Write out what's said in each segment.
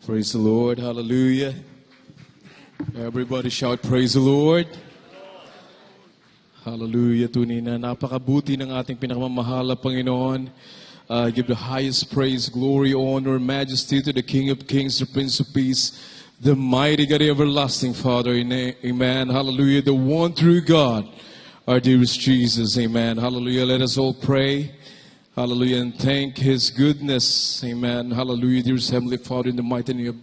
Praise the Lord. Hallelujah. Everybody shout, praise the Lord. Hallelujah. Tunay na napakabuti ng ating pinakamamahal na Panginoon. Give the highest praise, glory, honor, majesty to the King of Kings, the Prince of Peace, the mighty God, the everlasting Father. Amen. Hallelujah. The one true God, our dearest Jesus. Amen. Hallelujah. Let us all pray. Hallelujah, and thank His goodness. Amen. Hallelujah, dearest Heavenly Father, in the mighty name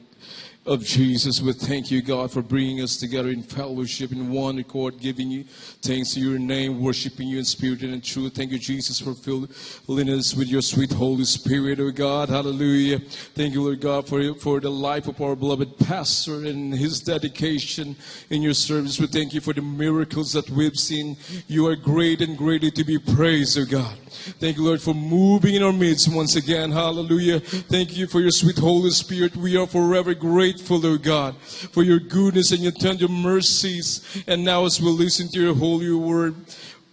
of Jesus, we thank you, God, for bringing us together in fellowship, in one accord, giving you thanks to your name, worshiping you in spirit and in truth. Thank you, Jesus, for filling us with your sweet Holy Spirit, oh God. Hallelujah. Thank you, Lord God, for the life of our beloved pastor and his dedication in your service. We thank you for the miracles that we've seen. You are great and greatly to be praised, oh God. Thank you, Lord, for moving in our midst once again. Hallelujah. Thank you for your sweet Holy Spirit. We are forever grateful, oh God, for your goodness and your tender mercies. And now as we listen to your holy word,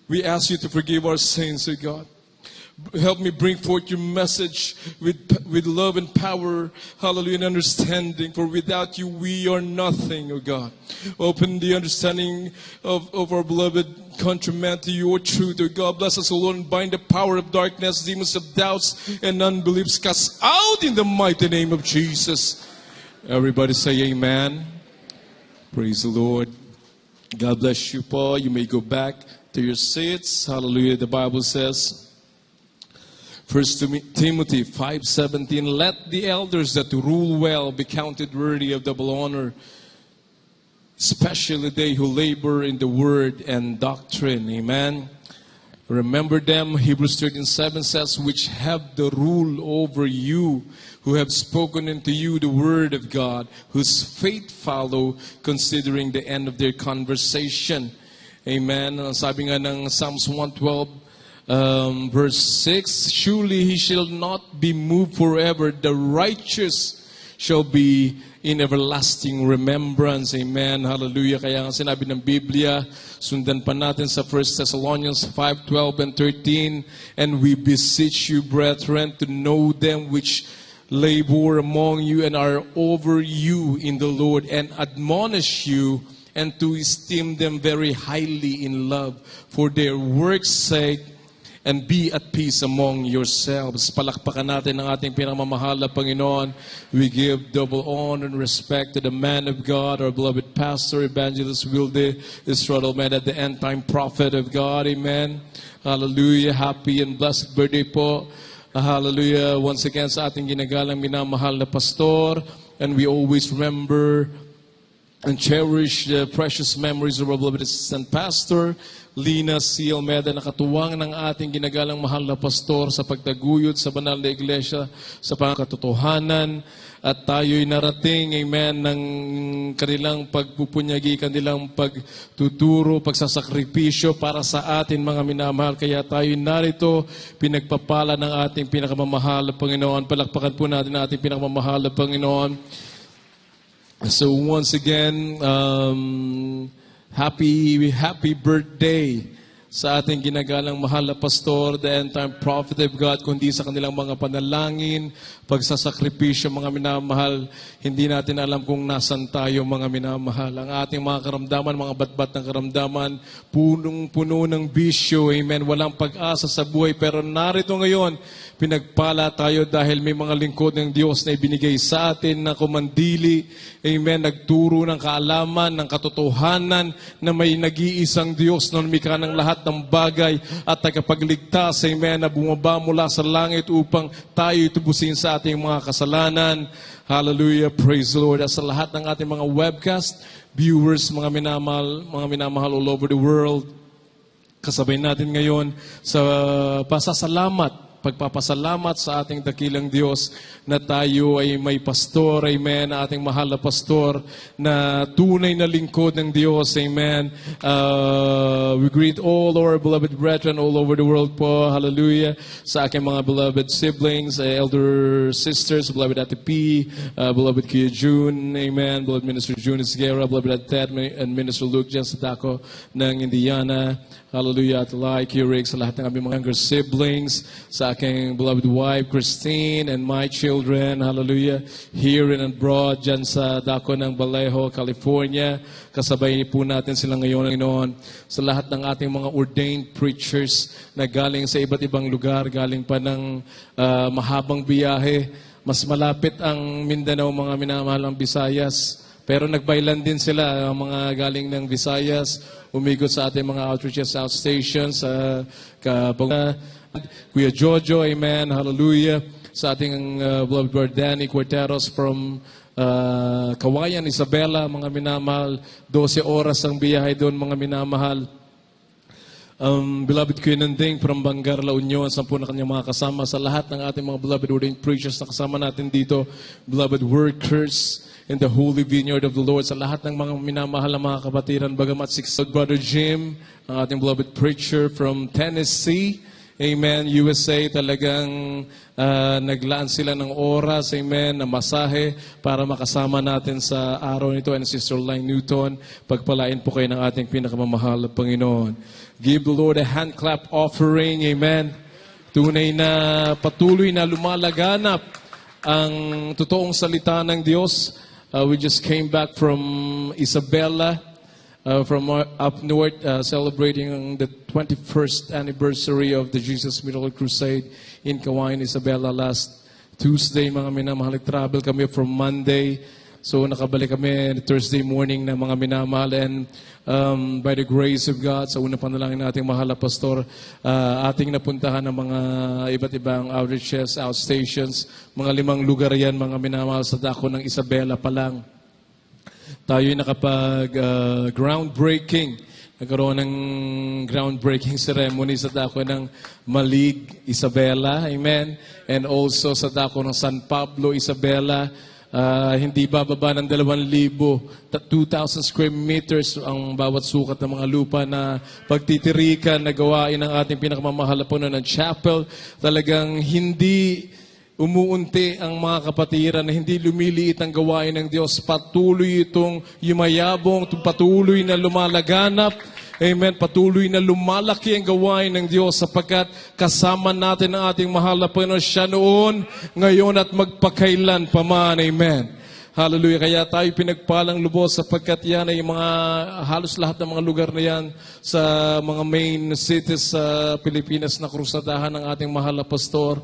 we ask you to forgive our sins, oh God. Help me bring forth your message with love and power, hallelujah, and understanding. For without you, we are nothing, oh God. Open the understanding of our beloved countrymen to your truth, oh God. Bless us, O Lord, and bind the power of darkness, demons of doubts and unbeliefs. Cast out in the mighty name of Jesus. Everybody say amen. Praise the Lord. God bless you, Paul. You may go back to your seats. Hallelujah. The Bible says, 1 Timothy 5:17, let the elders that rule well be counted worthy of double honor, especially they who labor in the word and doctrine. Amen. Remember them, Hebrews 13:7 says, which have the rule over you, who have spoken unto you the word of God, whose faith follow, considering the end of their conversation. Amen. Sabi nga ng Psalms 112, verse 6, surely he shall not be moved forever. The righteous shall be in everlasting remembrance. Amen. Hallelujah. Kaya nga sinabi ng Biblia, sundan pa natin sa 1 Thessalonians 5:12 and 13, and we beseech you, brethren, to know them which labor among you and are over you in the Lord, and admonish you, and to esteem them very highly in love for their work's sake, and be at peace among yourselves. Palakpakan natin ang ating pinamamahal na Panginoon. We give double honor and respect to the man of God, our beloved pastor, Evangelist Wilde Estrada, at the end-time prophet of God. Amen. Hallelujah. Happy and blessed birthday po. Hallelujah. Once again sa ating ginagalang minamahal na pastor. And we always remember and cherish the precious memories of our beloved assistant pastor, Lina C. Almeda, na katuwang ng ating ginagalang mahal na pastor sa pagtaguyod sa banal na iglesia sa pangkatotohanan. At tayo'y narating, amen, ng kanilang pagpupunyagi, kanilang pagtuturo, pagsasakripisyo para sa atin, mga minamahal. Kaya tayo'y narito, pinagpapala ng ating pinakamamahal na Panginoon. Palakpakan po natin ang ating pinakamamahal na Panginoon. So once again, happy birthday sa ating ginagalang mahal na pastor, the end-time prophet of God, kundi sa kanilang mga panalangin, pagsasakripisyo, mga minamahal. Hindi natin alam kung nasan tayo, mga minamahal. Ang ating mga karamdaman, mga batbat ng karamdaman, punong-puno ng bisyo, amen, walang pag-asa sa buhay. Pero narito ngayon, pinagpala tayo dahil may mga lingkod ng Diyos na ibinigay sa atin na kumandili, amen, nagturo ng kaalaman, ng katotohanan na may nag-iisang Diyos na lumikha ng lahat ng bagay at tagapagligtas, amen, na bumaba mula sa langit upang tayo tubusin sa ating mga kasalanan. Hallelujah, praise the Lord. At sa lahat ng ating mga webcast viewers, mga minamahal all over the world, kasabay natin ngayon sa pasasalamat, pagpapasalamat sa ating dakilang Diyos na tayo ay may pastor, amen, ating mahal na pastor na tunay na lingkod ng Diyos, amen. We greet all our beloved brethren all over the world po, hallelujah, sa aking mga beloved siblings, elder sisters, beloved Ate P, beloved Kuya June, amen, beloved Minister June Isguera, beloved Ate Ted, and Minister Luke Jan Sadako ng Indiana, hallelujah, at like, Kuya Rick, sa lahat ng aming mga younger siblings, sa aking beloved wife, Christine, and my children, hallelujah, here and abroad, dyan sa dako ng Vallejo, California. Kasabay po natin sila ngayon, Panginoon, sa lahat ng ating mga ordained preachers na galing sa iba't ibang lugar, galing pa ng mahabang biyahe. Mas malapit ang Mindanao, mga minamahalang Visayas. Pero nagbaylan din sila, mga galing ng Visayas, umigot sa ating mga outreaches, outstations, Kuya Jojo, amen, hallelujah, sa ating beloved brother Danny Cuarteros from Kawayan, Isabela, mga minamahal, 12 oras ang biyahe doon, mga minamahal. Beloved Kuya Nanding from Bangar, La Union, 10 na kanyang mga kasama, sa lahat ng ating mga beloved ordained preachers na kasama natin dito, beloved workers in the holy vineyard of the Lord, sa lahat ng mga minamahal na mga kapatiran, bagamat Brother Jim, ang ating beloved preacher from Tennessee, amen, USA, talagang naglaan sila ng oras, amen, na masahe para makasama natin sa araw nito, and Sister Lang Newton, pagpalain po kayo ng ating pinakamamahal na Panginoon. Give the Lord a hand clap offering, amen. Tunay na patuloy na lumalaganap ang totoong salita ng Diyos. We just came back from Isabela, from up north, celebrating the 21st anniversary of the Jesus Miracle Crusade in Kawayan, Isabela last Tuesday. Mga minamahal, travel kami from Monday. So nakabalik kami Thursday morning na mga minamahal. And by the grace of God, sa unang panalangin nating mahal na pastor, ating napuntahan ng mga iba't ibang outreaches, outstations, mga 5 lugar yan, mga minamahal, sa dako ng Isabela pa lang. Tayo'y groundbreaking. Nagkaroon ng groundbreaking ceremony sa dako ng Malig, Isabela. Amen. And also sa dako ng San Pablo, Isabela. Hindi bababa ng 2,000, 2,000 square meters ang bawat sukat ng mga lupa na pagtitirikan na gawain ng ating pinakamamahal na puno ng chapel. Talagang hindi umuunti ang mga kapatiran, na hindi lumiliit ang gawain ng Diyos. Patuloy itong yumayabong, patuloy na lumalaganap. Amen. Patuloy na lumalaki ang gawain ng Diyos sapagkat kasama natin ang ating mahal na Panginoon, siya noon, ngayon at magpakailan paman. Amen. Hallelujah. Kaya tayo pinagpalang lubos sapagkat yan ay mga, halos lahat ng mga lugar na yan sa mga main cities sa Pilipinas na krusadahan ng ating mahal na pastor.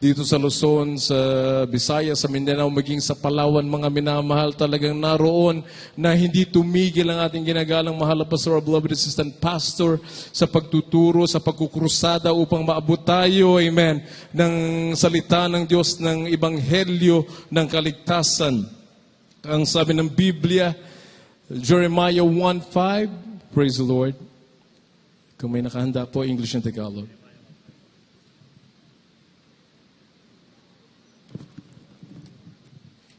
Dito sa Luzon, sa Visayas, sa Mindanao, maging sa Palawan, mga minamahal, talagang naroon na hindi tumigil ang ating ginagalang mahal na pastor, beloved assistant pastor, sa pagtuturo, sa pagkukrusada upang maabot tayo, amen, ng salita ng Diyos, ng ebanghelyo, ng kaligtasan. Ang sabi ng Biblia, Jeremiah 1:5, praise the Lord. Kung may nakahanda po, English and Tagalog.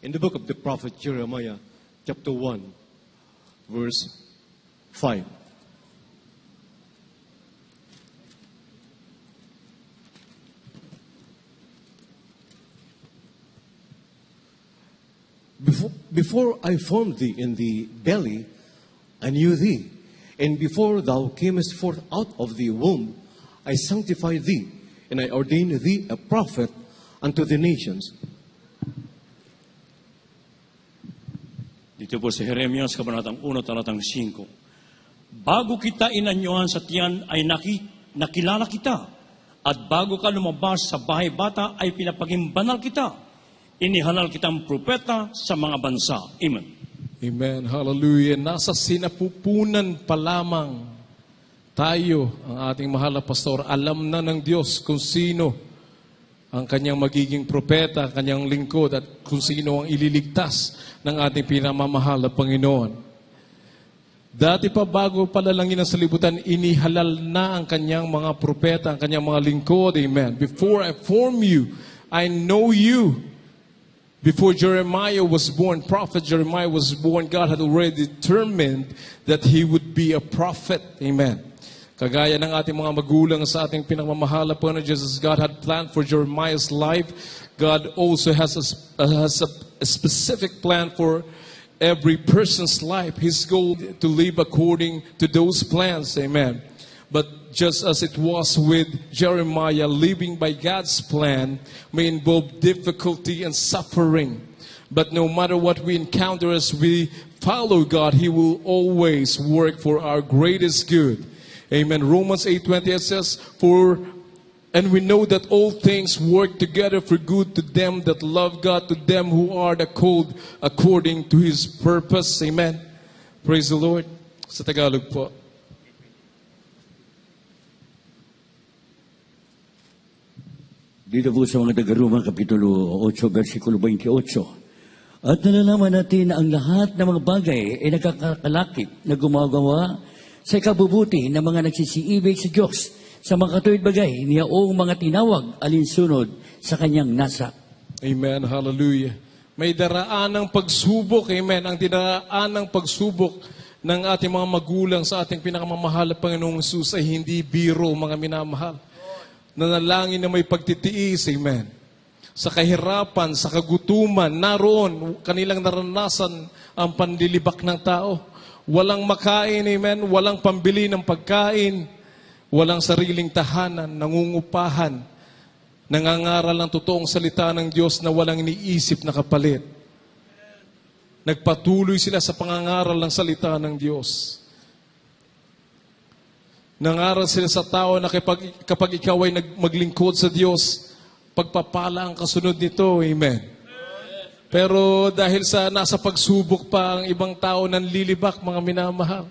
In the book of the prophet Jeremiah, chapter 1, verse 5. Before I formed thee in the belly, I knew thee. And before thou camest forth out of the womb, I sanctified thee, and I ordained thee a prophet unto the nations. Dito po sa Jeremias, Kabanatang 1, Talatang 5. Bago kita inanyuhan sa tiyan ay nakilala kita. At bago ka lumabas sa bahay bata ay pinapaging banal kita. Inihalal kitang propeta sa mga bansa. Amen. Amen. Hallelujah. Nasa sinapupunan pa lamang tayo, ang ating mahal na pastor, alam na ng Diyos kung sino ang kanyang magiging propeta, kanyang lingkod, at kung sino ang ililigtas ng ating pinamamahal na Panginoon. Dati pa bago palalangin ang salibutan, inihalal na ang kanyang mga propeta, ang kanyang mga lingkod. Amen. Before I form you, I know you. Before Jeremiah was born, prophet Jeremiah was born, God had already determined that he would be a prophet. Amen. Kagaya ng ating mga magulang sa ating pinagmamahal na Panginoon Jesus, God had planned for Jeremiah's life. God also has a specific plan for every person's life. His goal to live according to those plans. Amen. But just as it was with Jeremiah, living by God's plan may involve difficulty and suffering. But no matter what we encounter as we follow God, He will always work for our greatest good. Amen. Romans 8:28 says, and we know that all things work together for good to them that love God, to them who are the called according to His purpose. Amen. Praise the Lord. Sa Tagalog po. Dito po sa mga taga-Roma, Kapitulo 8, versikulo 28. At nalalaman natin na ang lahat ng mga bagay ay nagkakalakip na gumagawa sa ikabubuti ng mga nagsisiibig sa Diyos sa mga katuwid bagay niya o mga tinawag alinsunod sa kanyang nasa. Amen. Hallelujah. May daraan ng pagsubok. Amen. Ang dinaraan ng pagsubok ng ating mga magulang sa ating pinakamamahal na Panginoong Jesus ay hindi biro, mga minamahal. Nanalangin na may pagtitiis. Amen. Sa kahirapan, sa kagutuman, naroon kanilang naranasan ang panlilibak ng tao. Walang makain, amen. Walang pambili ng pagkain. Walang sariling tahanan, nangungupahan, nangangaral ng totoong salita ng Diyos na walang iniisip na kapalit. Nagpatuloy sila sa pangangaral ng salita ng Diyos. Nangaral sila sa tao na kapag ikaw ay maglingkod sa Diyos, pagpapala ang kasunod nito. Amen. Pero dahil sa nasa pagsubok pa ang ibang tao nanlilibak, mga minamahal.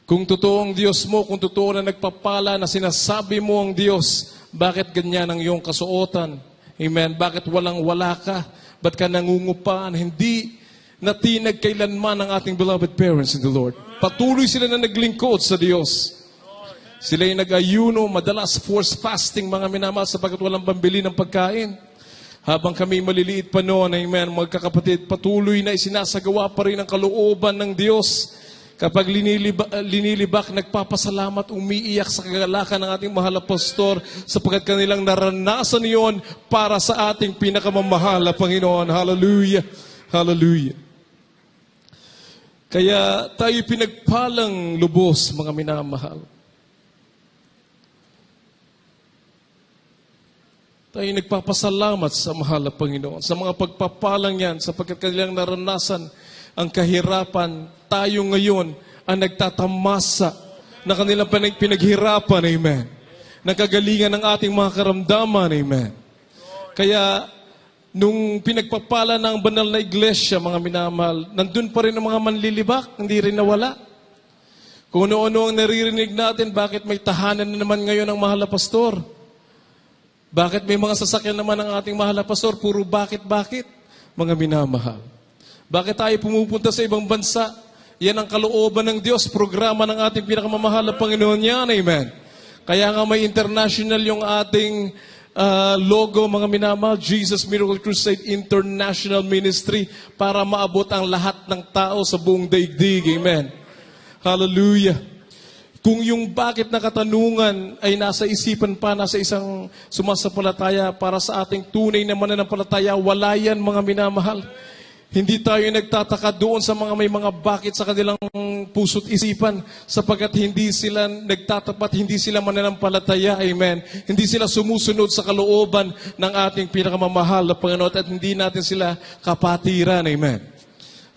Kung totoo ang Diyos mo, kung totoo na nagpapala na sinasabi mo ang Diyos, bakit ganyan ang iyong kasuotan? Amen. Bakit walang-wala ka? Ba't ka nangungupahan? Hindi natinag kailanman ang ating beloved parents in the Lord. Patuloy sila na naglingkod sa Diyos. Sila'y nag-ayuno, madalas force fasting, mga minamahal, sapagkat walang pambili ng pagkain. Habang kami maliliit pa noon, amen, magkakapatid, patuloy na isinasagawa pa rin ang kalooban ng Diyos. Kapag linilibak, nagpapasalamat, umiiyak sa kagalakan ng ating mahal na pastor sapagkat kanilang naranasan iyon para sa ating pinakamamahal na Panginoon. Hallelujah! Hallelujah! Kaya tayo pinagpalang lubos, mga minamahal. Tayo nagpapasalamat sa mahal na Panginoon, sa mga pagpapalang yan, sapagkat kanilang naranasan ang kahirapan. Tayo ngayon ang nagtatamasa na kanilang pinaghirapan, amen. Nagkagalingan ng ating mga karamdaman, amen. Kaya, nung pinagpapala ng banal na iglesia, mga minamahal, nandun pa rin ang mga manlilibak, hindi rin nawala. Kung ano-ano ang naririnig natin, bakit may tahanan na naman ngayon ang mahal na pastor? Bakit may mga sasakyan naman ang ating mahal na pastor? Puro bakit, mga minamahal. Bakit tayo pumupunta sa ibang bansa? Yan ang kalooban ng Diyos, programa ng ating pinakamamahal na Panginoon yan, amen. Kaya nga may international yung ating logo, mga minamahal, Jesus Miracle Crusade International Ministry, para maabot ang lahat ng tao sa buong daigdig, amen. Hallelujah. Kung yung bakit na katanungan ay nasa isipan pa, nasa isang sumasampalataya para sa ating tunay na mananampalataya, wala yan, mga minamahal. Hindi tayo nagtataka doon sa mga may mga bakit sa kanilang puso't isipan sapagkat hindi sila nagtatapat, hindi sila mananampalataya, amen. Hindi sila sumusunod sa kalooban ng ating pinakamamahal na Panginoon at hindi natin sila kapatiran, amen.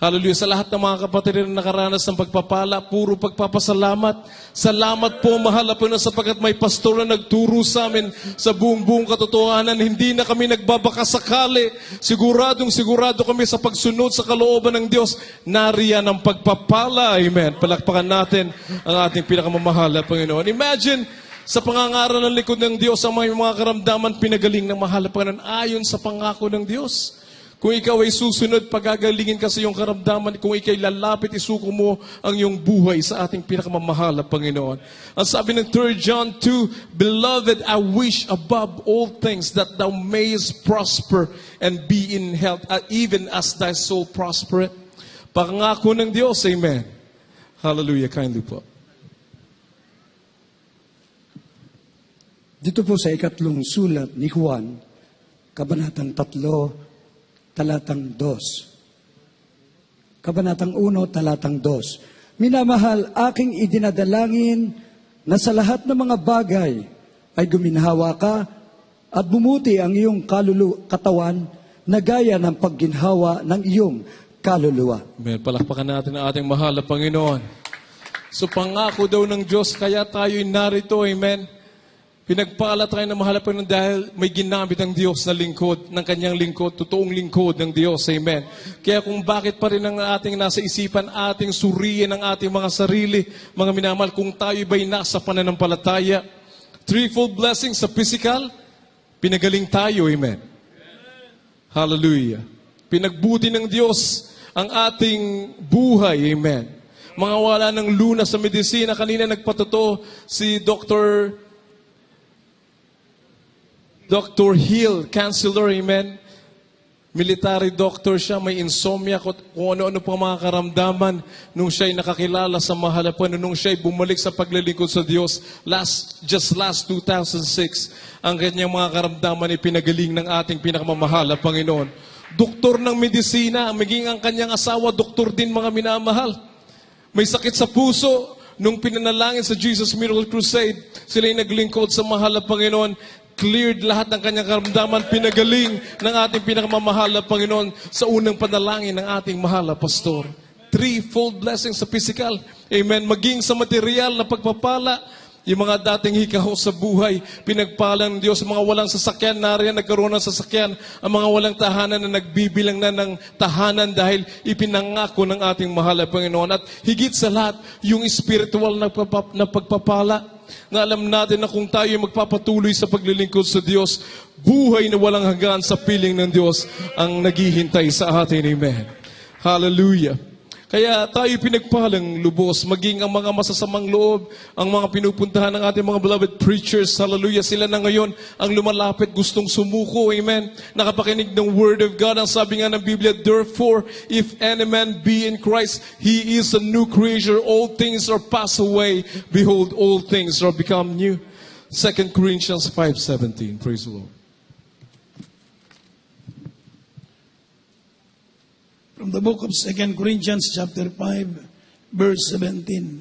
Hallelujah. Sa lahat ng mga kapatid na nakaranas ng pagpapala, puro pagpapasalamat. Salamat po, mahal na Panginoon, sapagkat may pastor na nagturo sa amin sa buong katotohanan. Hindi na kami nagbabakasakali. Sigurado kami sa pagsunod sa kalooban ng Diyos. Nariyan ang pagpapala. Amen. Palakpakan natin ang ating pinakamamahal na Panginoon. Imagine, sa pangangaral ng likod ng Diyos, ang mga karamdaman pinagaling ng mahal na Panginoon ayon sa pangako ng Diyos. Kung ikaw ay susunod, pagagalingin ka sa iyong karamdaman. Kung ikaw ay lalapit, isuko mo ang iyong buhay sa ating pinakamamahal na Panginoon. Ang sabi ng 3 John 2, Beloved, I wish above all things that thou mayest prosper and be in health, even as thy soul prospereth. Pangako ng Diyos, amen. Hallelujah, kindly po. Dito po sa ikatlong sulat ni Juan, Kabanatang 3, Talatang 2. Kabanatang 1, Talatang 2. Minamahal, aking idinadalangin na sa lahat ng mga bagay ay guminhawa ka at bumuti ang iyong katawan na gaya ng pagginhawa ng iyong kaluluwa. Amen. Palakpakan natin ang ating mahal na Panginoon. So pangako daw ng Diyos, kaya tayo'y narito, amen. Pinagpala tayo ng mahal na Panginoon dahil may ginamit ang Diyos na lingkod, ng kanyang lingkod, totoong lingkod ng Diyos, amen. Kaya kung bakit pa rin ang ating nasa isipan, ating suriin ang ating mga sarili, mga minamahal, kung tayo'y ba'y nasa pananampalataya, threefold blessing sa physical, pinagaling tayo, amen. Hallelujah. Pinagbuti ng Diyos ang ating buhay, amen. Mga wala ng lunas sa medisina, kanina nagpatotoo si Dr. Hill, counselor, amen. Military doctor siya, may insomnia, kung ano-ano pang mga karamdaman nung siya'y nakakilala sa mahal na Panginoon, nung siya'y bumalik sa paglilingkod sa Diyos last 2006, ang kanyang mga karamdaman ay pinagaling ng ating pinakamamahal na Panginoon. Doktor ng medisina, maging ang kanyang asawa, doktor din, mga minamahal. May sakit sa puso, nung pinanalangin sa Jesus Miracle Crusade, sila'y naglingkod sa mahal na Panginoon, cleared lahat ng kanyang karamdaman, pinagaling ng ating pinakamamahal na Panginoon sa unang panalangin ng ating mahal na pastor. Threefold blessing sa physical. Amen. Maging sa material na pagpapala, yung mga dating hikaho sa buhay, pinagpala ng Diyos. Mga walang sasakyan, nariyan nagkaroon ng sasakyan. Ang mga walang tahanan na nagbibilang na ng tahanan dahil ipinangako ng ating mahal na Panginoon. At higit sa lahat, yung spiritual na pagpapala, na alam natin na kung tayo magpapatuloy sa paglilingkod sa Diyos, buhay na walang hanggan sa piling ng Diyos ang naghihintay sa atin. Amen. Hallelujah. Kaya tayo pinagpalang lubos, maging ang mga masasamang loob, ang mga pinupuntahan ng ating mga beloved preachers, hallelujah, sila na ngayon ang lumalapit, gustong sumuko, amen. Nakapakinig ng Word of God, ang sabi nga ng Biblia, therefore, if any man be in Christ, he is a new creature, all things are passed away, behold, all things are become new. 2 Corinthians 5:17, praise the Lord. From the book of 2 Corinthians chapter 5, verse 17.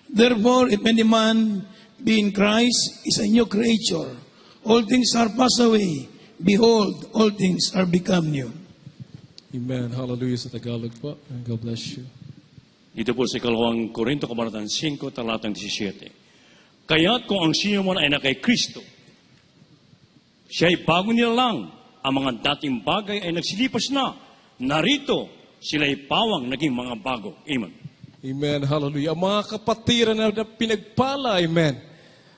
Therefore, if any man be in Christ, is a new creature. All things are passed away. Behold, all things are become new. Amen. Hallelujah sa Tagalog po. And God bless you. Dito po sa ikalawang Korinto, kabanatang 5, talatang 17. Kaya't kung ang sino man ay na kay Kristo, siya'y bago nila lang. Ang mga dating bagay ay nagsilipas na. Narito, sila'y pawang naging mga bago. Amen. Amen. Hallelujah. Ang mga kapatiran na pinagpala, amen.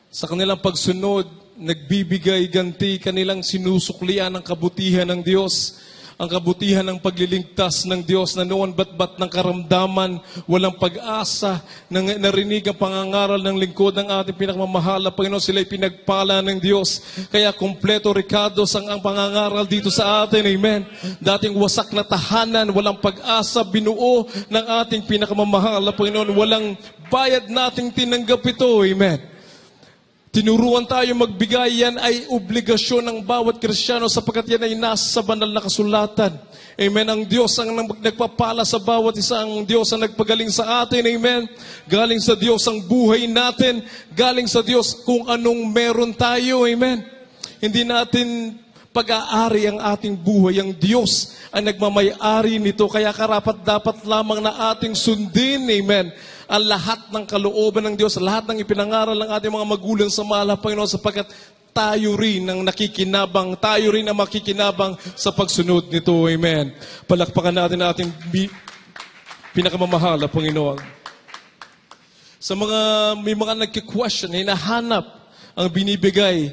Sa kanilang pagsunod, nagbibigay ganti, kanilang sinusuklian ang kabutihan ng Diyos. Ang kabutihan ng pagliligtas ng Diyos na noon bat-bat ng karamdaman, walang pag-asa, narinig ang pangangaral ng lingkod ng ating pinakamamahal na Panginoon, sila'y pinagpala ng Diyos. Kaya kompleto Ricardos ang pangangaral dito sa atin, amen. Dating wasak na tahanan, walang pag-asa, binuo ng ating pinakamamahal na Panginoon, walang bayad nating tinanggap ito, amen. Tinuruan tayo magbigay, yan ay obligasyon ng bawat Kristiyano sapagkat yan ay nasa banal na kasulatan. Amen. Ang Diyos ang nagpapala sa bawat isa, ang Diyos ang nagpagaling sa atin. Amen. Galing sa Diyos ang buhay natin, galing sa Diyos kung anong meron tayo. Amen. Hindi natin pag-aari ang ating buhay. Ang Diyos ang nagmamay-ari nito, kaya karapat-dapat lamang na ating sundin. Amen. Ang lahat ng kalooban ng Diyos, lahat ng ipinangaral ng ating mga magulang sa mahal na Panginoon sapagkat tayo rin ang nakikinabang, tayo rin ang makikinabang sa pagsunod nito. Amen. Palakpakan natin ang ating pinakamamahal na Panginoon. Sa may mga nagki-question, hinahanap ang binibigay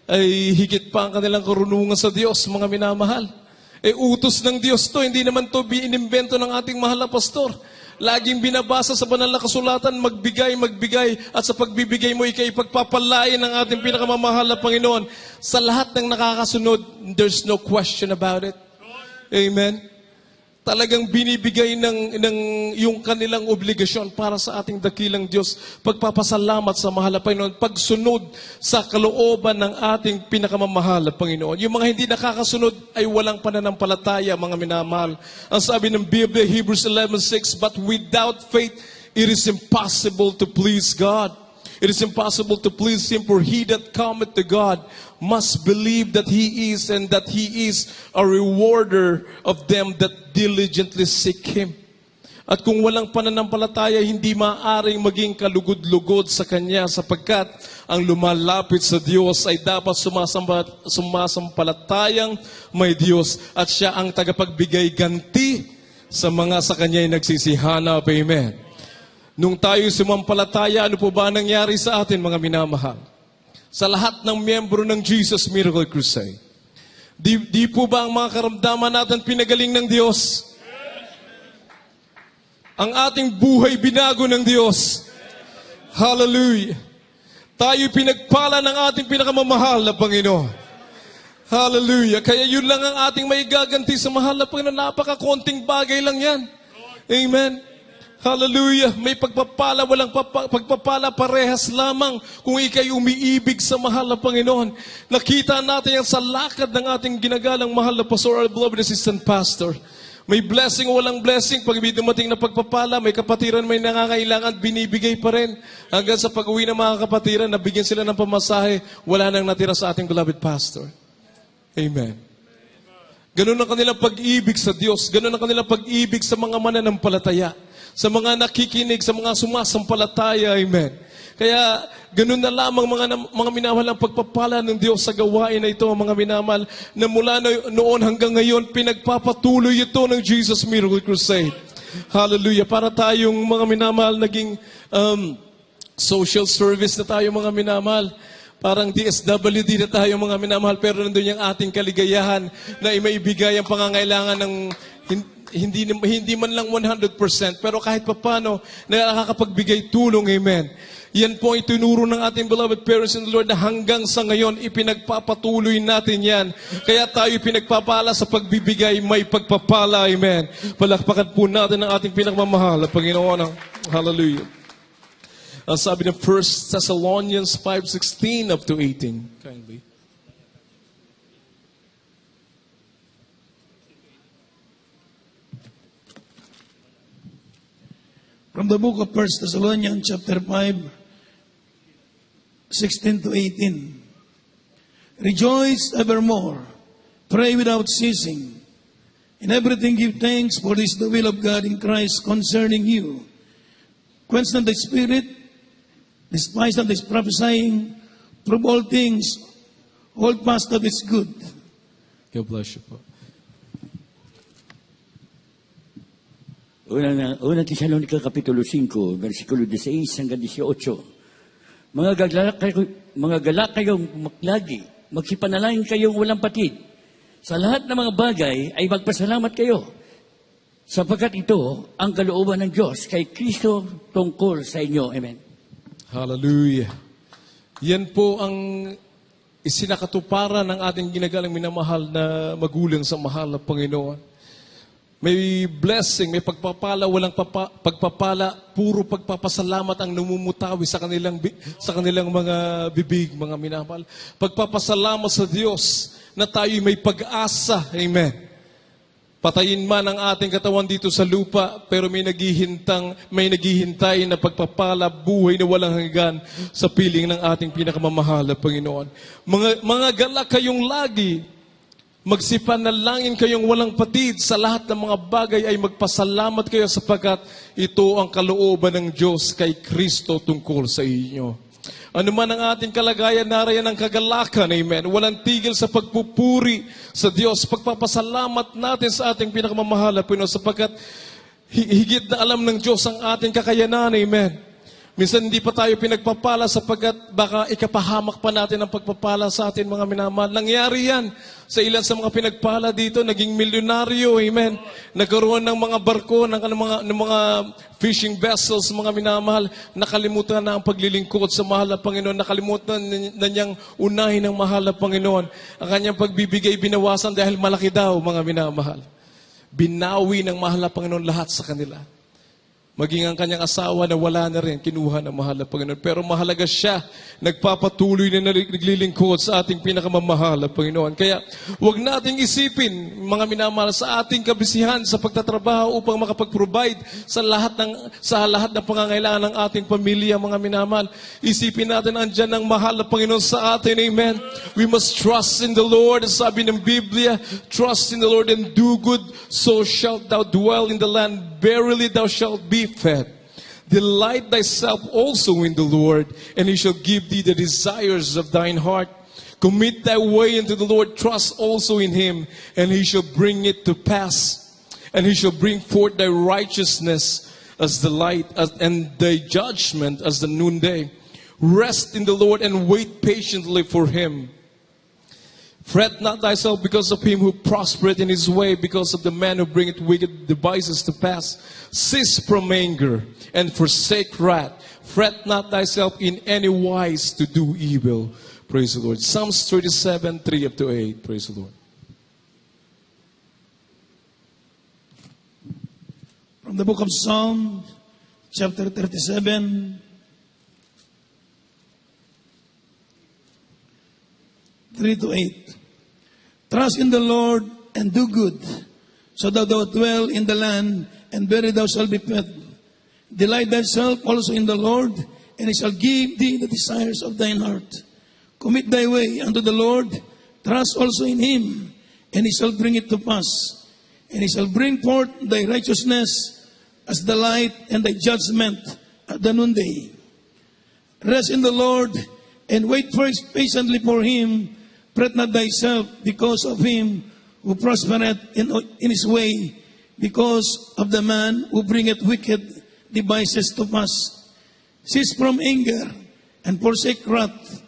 ay higit pa ang kanilang karunungan sa Diyos, mga minamahal. Utos ng Diyos to, hindi naman to inimbento ng ating mahal na pastor. Laging binabasa sa banal na kasulatan, magbigay, at sa pagbibigay mo, ikay pagpapalain ng ating pinakamamahal na Panginoon. Sa lahat ng nakakasunod, there's no question about it. Amen. talagang binibigay ng yung kanilang obligasyon para sa ating dakilang Diyos. Pagpapasalamat sa mahal na Panginoon, pagsunod sa kalooban ng ating pinakamamahal na Panginoon. Yung mga hindi nakakasunod ay walang pananampalataya, mga minamahal. Ang sabi ng Biblia, Hebrews 11:6, but without faith, it is impossible to please God. It is impossible to please Him, for he that cometh to God must believe that He is, and that He is a rewarder of them that diligently seek Him. At kung walang pananampalataya, hindi maaaring maging kalugod-lugod sa Kanya, sapagkat ang lumalapit sa Diyos ay dapat sumasampalatayang may Diyos, at Siya ang tagapagbigay ganti sa mga sa Kanya'y nagsisihanap. Amen. Nung tayo sumampalataya, ano po ba nangyari sa atin, mga minamahal? Sa lahat ng miyembro ng Jesus Miracle Crusade, di po ba ang mga karamdaman natin pinagaling ng Diyos? Ang ating buhay binago ng Diyos. Hallelujah. Tayo pinagpala ng ating pinakamamahal na Panginoon. Hallelujah. Kaya yun lang ang ating may gaganti sa mahal na Panginoon. Napaka-konting bagay lang yan. Amen. Hallelujah. May pagpapala, walang pagpapala, parehas lamang kung ikay umiibig sa mahal na Panginoon. Nakita natin yan sa lakad ng ating ginagalang mahal na Pastor, our beloved assistant pastor. May blessing o walang blessing, pag dumating na pagpapala, may kapatiran, may nangangailangan, binibigay pa rin. Hanggang sa pag-uwi ng mga kapatiran, nabigyan sila ng pamasahe, wala nang natira sa ating beloved pastor. Amen. Ganun ang kanilang pag-ibig sa Diyos. Ganun ang kanilang pag-ibig sa mga mananampalataya. Sa mga nakikinig, sa mga sumasampalataya. Amen. Kaya, ganun na lamang mga minamahal ang pagpapala ng Diyos sa gawain na ito, mga minamahal, na mula noon hanggang ngayon, pinagpapatuloy ito ng Jesus Miracle Crusade. Hallelujah. Para tayong mga minamahal, naging social service na tayo, mga minamahal. Parang DSWD na tayo, mga minamahal, pero nandun yung ating kaligayahan na maibigay ang pangangailangan ng hindi man lang 100%, pero kahit papano, nakakapagbigay tulong, amen. Yan po ay tinuro ng ating beloved parents in the Lord na hanggang sa ngayon, ipinagpapatuloy natin yan. Kaya tayo pinagpapala sa pagbibigay, may pagpapala, amen. Palakpakan po natin ang ating pinakamamahal na Panginoon. Hallelujah. Ang sabi ng 1 Thessalonians 5:16 up to 18. Kindly. From the book of 1 Thessalonians chapter 5, 16 to 18. Rejoice evermore, pray without ceasing. In everything give thanks, for this is the will of God in Christ concerning you. Quench not the spirit, despise not this prophesying, prove all things, hold fast that is good. God bless you po. Unang Tesalonica Kapitulo 5, versikulo 16 hanggang 18. Mga galak kayong maglagi, magsipanalangin kayong walang patid. Sa lahat ng mga bagay ay magpasalamat kayo, sapagkat ito ang kalooban ng Diyos kay Kristo tungkol sa inyo. Amen. Hallelujah. Yan po ang isinakatuparan ng ating ginagalang minamahal na magulang sa mahal na Panginoon. May blessing, may pagpapala, walang pagpapala, puro pagpapasalamat ang namumutawi sa kanilang mga bibig, mga minamahal. Pagpapasalamat sa Diyos na tayo may pag-asa. Amen. Patayin man ang ating katawan dito sa lupa, pero may naghihintay na pagpapala, buhay na walang hanggan sa piling ng ating pinakamamahal na Panginoon. Mga galak kayong lagi, magsipanalangin kayong walang patid, sa lahat ng mga bagay ay magpasalamat kayo, sapagkat ito ang kalooban ng Diyos kay Kristo tungkol sa inyo. Ano man ang ating kalagayan, narayan ang kagalakan, amen. Walang tigil sa pagpupuri sa Diyos, pagpapasalamat natin sa ating pinakamamahal na Panginoon, sapagkat higit na alam ng Diyos ang ating kakayanan, amen. Minsan hindi pa tayo pinagpapala sapagkat baka ikapahamak pa natin ang pagpapala sa atin, mga minamahal. Nangyari yan sa ilan sa mga pinagpala dito, naging milyonaryo, amen. Nagkaroon ng mga barko, ng mga fishing vessels, mga minamahal. Nakalimutan na ang paglilingkod sa mahal na Panginoon. Nakalimutan na niyang unahin ang mahal na Panginoon. Ang kanyang pagbibigay binawasan dahil malaki daw, mga minamahal. binawi ng mahal na Panginoon lahat sa kanila. Maging ang kanyang asawa na wala na rin, kinuha ng mahal na Panginoon. Pero mahalaga siya, nagpapatuloy na naglilingkod sa ating pinakamamahal na Panginoon. Kaya huwag nating isipin, mga minamahal, sa ating kabisihan sa pagtatrabaho upang makapag-provide sa lahat ng pangangailangan ng ating pamilya, mga minamahal. Isipin natin, andyan ang mahal na Panginoon sa atin. Amen. We must trust in the Lord. Sabi ng Biblia, trust in the Lord and do good, so shalt thou dwell in the land. Verily thou shalt be fed. Delight thyself also in the Lord, and he shall give thee the desires of thine heart. Commit thy way unto the Lord, trust also in him, and he shall bring it to pass. And he shall bring forth thy righteousness as the light, and thy judgment as the noonday. Rest in the Lord and wait patiently for him. Fret not thyself because of him who prospereth in his way, because of the man who bringeth wicked devices to pass. Cease from anger and forsake wrath. Fret not thyself in any wise to do evil. Praise the Lord. Psalms 37, 3 up to 8. Praise the Lord. From the book of Psalms, chapter 37, 3 to 8. Trust in the Lord and do good, so that thou dwell in the land, and verily thou shalt be fed. Delight thyself also in the Lord, and he shall give thee the desires of thine heart. Commit thy way unto the Lord, trust also in him, and he shall bring it to pass. And he shall bring forth thy righteousness as the light, and thy judgment at the noonday. Rest in the Lord, and wait patiently for him. Fret not thyself because of him who prospereth in his way, because of the man who bringeth wicked devices to pass. Cease from anger and forsake wrath.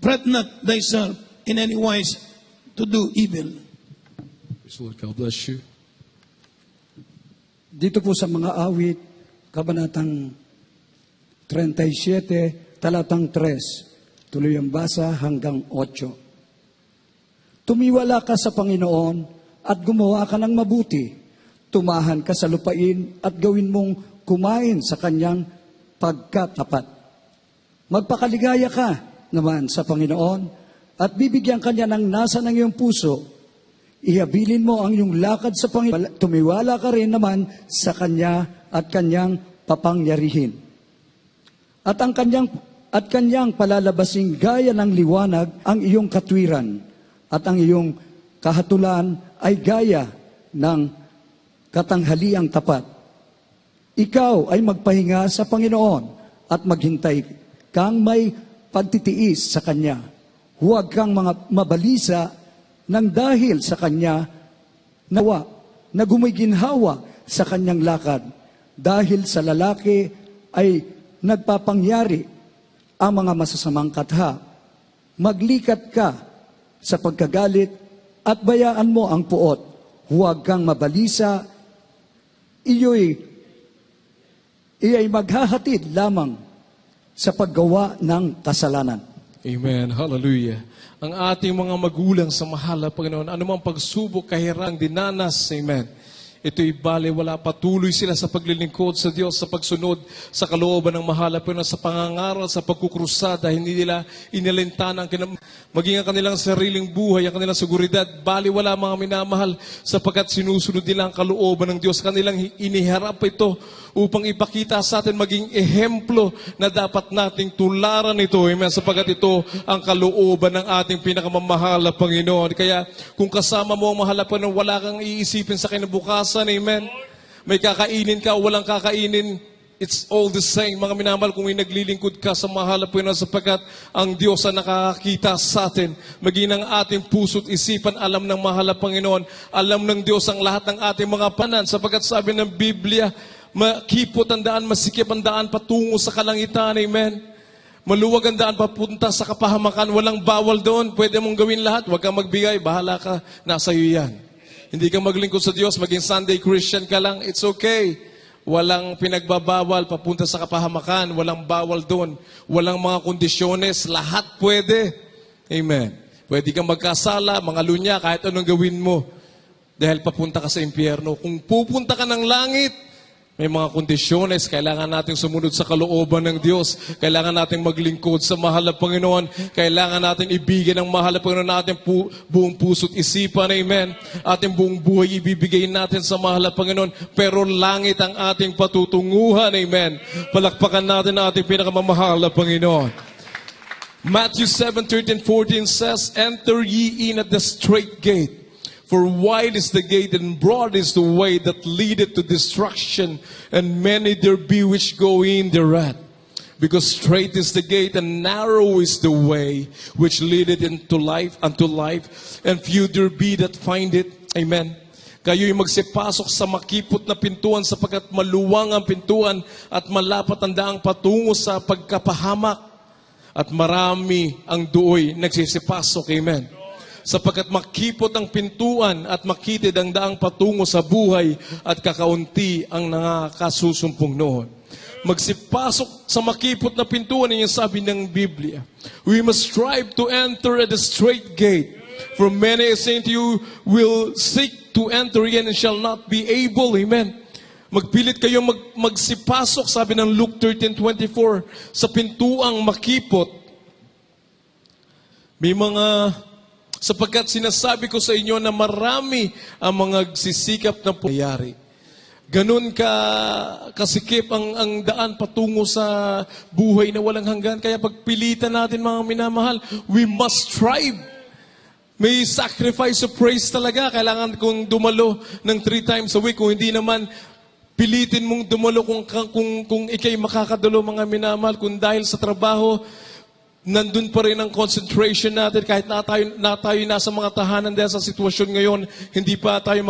Fret not thyself in any wise to do evil. Praise the Lord. God bless you. Dito po sa mga awit, kabanatang 37, talatang 3, tuloy ang basa hanggang 8. Tumiwala ka sa Panginoon at gumawa ka ng mabuti. Tumahan ka sa lupain at gawin mong kumain sa kanyang pagkatapat. Magpakaligaya ka naman sa Panginoon at bibigyan kanya ng nasa ng iyong puso. Ihabilin mo ang iyong lakad sa Panginoon. Tumiwala ka rin naman sa kanya at kanyang papangyarihin. At kanyang palalabasing gaya ng liwanag ang iyong katwiran. At ang iyong kahatulan ay gaya ng katanghaliang tapat. Ikaw ay magpahinga sa Panginoon at maghintay kang may pagtitiis sa Kanya. Huwag kang mabalisa nang dahil sa Kanya na gumiginhawa sa Kanyang lakad. Dahil sa lalaki ay nagpapangyari ang mga masasamang katha. Maglikat ka sa pagkagalit at bayaan mo ang puot. Huwag kang mabalisa. Iyo'y maghahatid lamang sa paggawa ng kasalanan. Amen. Hallelujah. Ang ating mga magulang sa mahal na Panginoon, anumang pagsubok, kahirang dinanas, amen. Ito'y bale, wala, patuloy sila sa paglilingkod sa Diyos, sa pagsunod sa kalooban ng mahal na Panginoon, sa pangangaral, sa pagkukrusada, hindi nila inalintan maging ang kanilang sariling buhay, ang kanilang seguridad. Bali, wala mga minamahal, sapagkat sinusunod nila ang kalooban ng Diyos. Kanilang iniharap ito upang ipakita sa atin maging ehemplo na dapat nating tularan ito. Amen. Sapagkat ito ang kalooban ng ating pinakamamahal na Panginoon. Kaya kung kasama mo ang mahal na Panginoon, wala kang iisipin sa kinabukasan. Amen. May kakainin ka o walang kakainin, it's all the same. Mga minamahal, kung naglilingkod ka sa mahal na Panginoon, sapagkat ang Diyos ang nakakakita sa atin. Maging ang ating puso't isipan, alam ng mahal na Panginoon. Alam ng Diyos ang lahat ng ating mga panan. Sapagkat sabi ng Biblia, makipot ang daan, masikip ang daan patungo sa kalangitan. Amen. Maluwag ang daan papunta sa kapahamakan. Walang bawal doon. Pwede mong gawin lahat. Huwag kang magbigay. Bahala ka. Nasa iyo yan. Hindi ka maglingkod sa Diyos. Maging Sunday Christian ka lang. It's okay. Walang pinagbabawal papunta sa kapahamakan. Walang bawal doon. Walang mga kondisyones. Lahat pwede. Amen. Pwede kang magkasala, mga lunya, kahit anong gawin mo. dahil papunta ka sa impyerno. Kung pupunta ka ng langit, may mga kondisyones, kailangan nating sumunod sa kalooban ng Diyos. Kailangan nating maglingkod sa mahal na Panginoon. Kailangan nating ibigin ang mahal na Panginoon na ating buong puso't isipan. Amen. Ating buong buhay ibibigay natin sa mahal na Panginoon. Pero langit ang ating patutunguhan. Amen. Palakpakan natin ang ating pinakamamahal na Panginoon. Matthew 7:13-14 says, "Enter ye in at the strait gate. For wide is the gate and broad is the way that leadeth to destruction, and many there be which go in thereat. Because strait is the gate and narrow is the way which leadeth unto life, and few there be that find it." Amen. Kayo'y magsipasok sa makipot na pintuan sapagkat maluwang ang pintuan at malapat ang daang patungo sa pagkapahamak, at marami ang duoy nagsisipasok. Amen. Sapagkat makipot ang pintuan at makitid ang daang patungo sa buhay at kakaunti ang nakakasusumpong noon. Magsipasok sa makipot na pintuan, yung sabi ng Biblia. We must strive to enter at the straight gate. For many, I say to you, will seek to enter in and shall not be able. Amen. Magpilit kayo magsipasok, sabi ng Luke 13:24, sa pintuang makipot. May mga sapagkat sinasabi ko sa inyo na marami ang mga sisikap na pangyayari. Ganun kasikip ang daan patungo sa buhay na walang hanggan. Kaya pagpilitan natin, mga minamahal, we must strive. May sacrifice of praise talaga. Kailangan kong dumalo ng 3 times a week. Kung hindi naman, pilitin mong dumalo kung ikay makakadalo, mga minamahal. Kung dahil sa trabaho, nandun pa rin ang concentration natin kahit na tayo nasa mga tahanan dahil sa sitwasyon ngayon, hindi pa tayo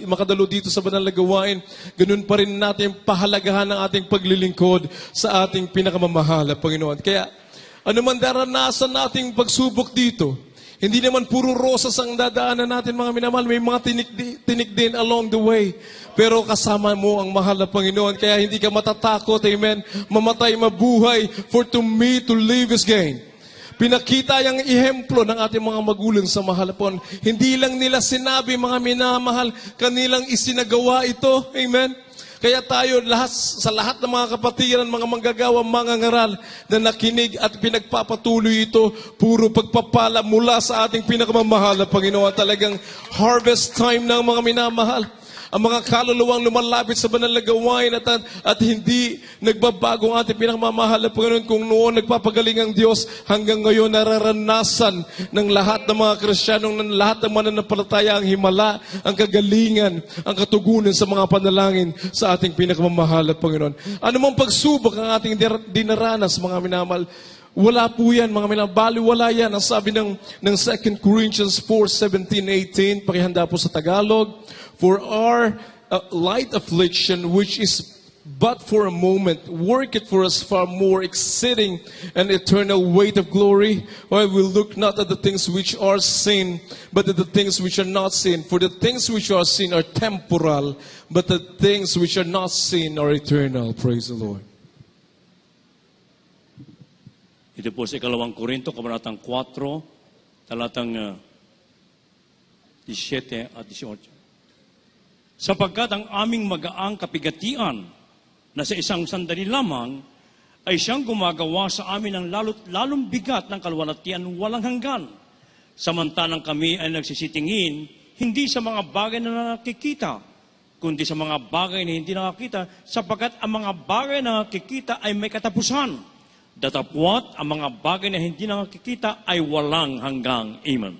makadalo dito sa banal na gawain. Ganun pa rin natin pahalagahan ang ating paglilingkod sa ating pinakamamahal na Panginoon. Kaya, ano man daranasan nating pagsubok dito, hindi naman puro rosas ang dadaanan natin, mga minamahal. May mga tinik din along the way. Pero kasama mo ang mahal na Panginoon. Kaya hindi ka matatakot, amen. Mamatay, mabuhay. For to me, to live is gain. Pinakita yung ihemplo ng ating mga magulang sa mahal na Panginoon. Hindi lang nila sinabi, mga minamahal, kanilang isinagawa ito. Amen. Kaya tayo, sa lahat ng mga kapatiran, mga manggagawa, mga ngaral na nakinig at pinagpapatuloy ito, puro pagpapala mula sa ating pinakamamahal na Panginoon. Talagang harvest time ng mga minamahal. Ang mga kaluluwang lumalapit sa banal na gawain at hindi nagbabago ang ating pinakamamahal na Panginoon. Kung noon nagpapagaling ang Diyos, hanggang ngayon nararanasan ng lahat ng mga Kristiyanong, ng lahat ng mananampalataya ang himala, ang kagalingan, ang katugunan sa mga panalangin sa ating pinakamamahal na Panginoon. Ano mang pagsubok ang ating dinaranas, mga minamahal, wala po yan, mga minamahal, wala yan. Ang sabi ng 2 Corinthians 4:17-18, pakihanda po sa Tagalog, "For our light affliction, which is but for a moment, worketh for us far more exceeding an eternal weight of glory, while we look not at the things which are seen, but at the things which are not seen. For the things which are seen are temporal, but the things which are not seen are eternal." Praise the Lord. Ito po sa 2 Korinto, kabanatang 4, talatang 17 at 18. Sapagkat ang aming magaang kapigatian na sa isang sandali lamang ay siyang gumagawa sa amin ng lalong bigat ng kaluwalhatian walang hanggan. Samantalang kami ay nagsisitingin hindi sa mga bagay na nakikita, kundi sa mga bagay na hindi nakikita, sapagkat ang mga bagay na nakikita ay may katapusan. Datapwat ang mga bagay na hindi nakikita ay walang hanggang. Amen.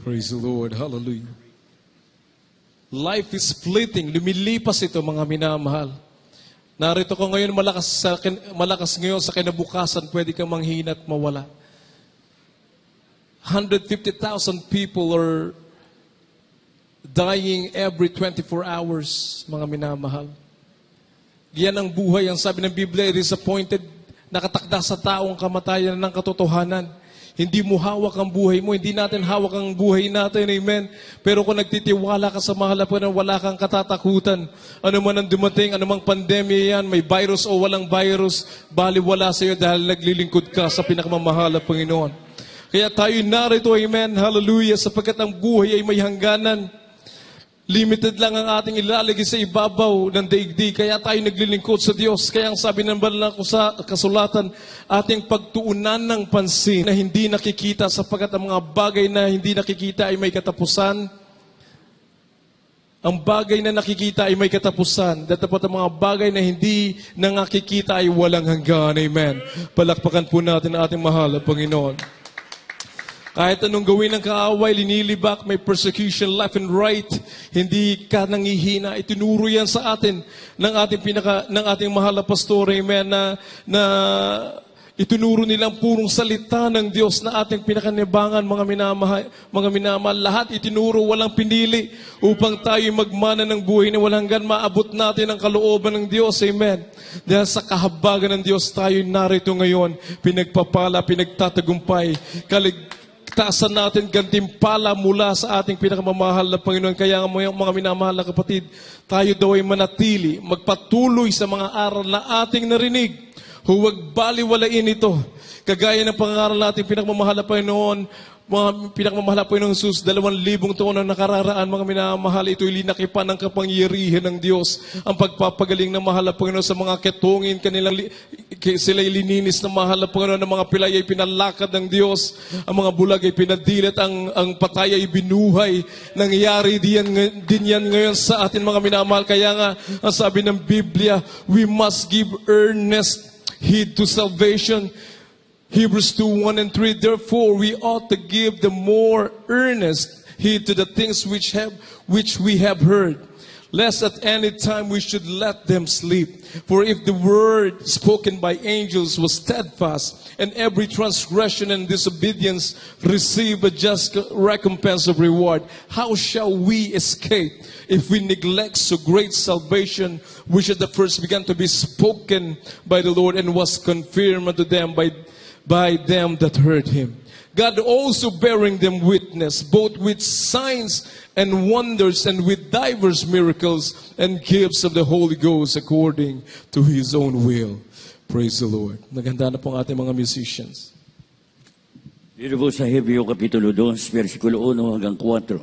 Praise the Lord. Hallelujah. Life is fleeting. Lumilipas ito, mga minamahal. Narito ko ngayon, malakas ngayon sa kinabukasan, pwede kang manghina at mawala. 150,000 people are dying every 24 hours, mga minamahal. Yan ang buhay. Ang sabi ng Biblia, it is appointed, nakatakda sa taong kamatayan ng katotohanan. Hindi mo hawak ang buhay mo. Hindi natin hawak ang buhay natin. Amen. Pero kung nagtitiwala ka sa mahal na Panginoon, wala kang katatakutan. Ano man ang dumating, ano mang pandemya yan, may virus o walang virus, baliwala sa iyo dahil naglilingkod ka sa pinakamamahal na Panginoon. Kaya tayo narito, amen, hallelujah, sapagkat ang buhay ay may hangganan. Limited lang ang ating ilalagay sa ibabaw ng daigdig. Kaya tayo naglilingkod sa Diyos. Kaya ang sabi ng banal na kasulatan, ating pagtuunan ng pansin na hindi nakikita sapagkat ang mga bagay na hindi nakikita ay may katapusan. Ang bagay na nakikita ay may katapusan. Dapat ang mga bagay na hindi na nakikita ay walang hanggan. Amen. Palakpakan po natin ang ating mahal na Panginoon. Kahit anong gawin ng kaaway, linilibak, may persecution left and right, hindi ka nangihina. Itinuro yan sa atin ng ating mahal na pastor, amen, na itinuro nilang purong salita ng Diyos na ating pinakanibangan, mga minamahal. Lahat itinuro, walang pinili, upang tayo magmana ng buhay na walang hanggan, maabot natin ang kalooban ng Diyos, amen. Dahil sa kahabagan ng Diyos, tayo narito ngayon, pinagpapala, pinagtatagumpay, taasan natin gantimpala mula sa ating pinakamamahal na Panginoon. Kaya mga minamahal na kapatid, tayo daw ay manatili, magpatuloy sa mga aral na ating narinig. Huwag baliwalain ito. Kagaya ng pangaral natin pinakamamahal na Panginoon, mga pinakamamahal na Panginoon Jesus, 2,000 taon na nakararaan, mga minamahal, ito'y linakipan ng kapangyarihan ng Diyos. Ang pagpapagaling ng mahal na Panginoon sa mga ketungin, sila'y lininis ng mahal na Panginoon, ang mga pilay ay pinalakad ng Diyos, ang mga bulag ay pinadilat, ang patay ay binuhay. Nangyari din yan ngayon sa atin, mga minamahal. Kaya nga, ang sabi ng Biblia, we must give earnest heed to salvation. Hebrews 2:1 and 3, therefore we ought to give the more earnest heed to the things which we have heard, lest at any time we should let them sleep. For if the word spoken by angels was steadfast, and every transgression and disobedience receive a just recompense of reward, how shall we escape if we neglect so great salvation, which at the first began to be spoken by the Lord, and was confirmed unto them by them that heard him? God also bearing them witness, both with signs and wonders, and with divers miracles and gifts of the Holy Ghost according to His own will. Praise the Lord. Naghanda na po ang ating mga musicians. Dito po sa Hebreo Kapitulo 2, versikulo 1 hanggang 4.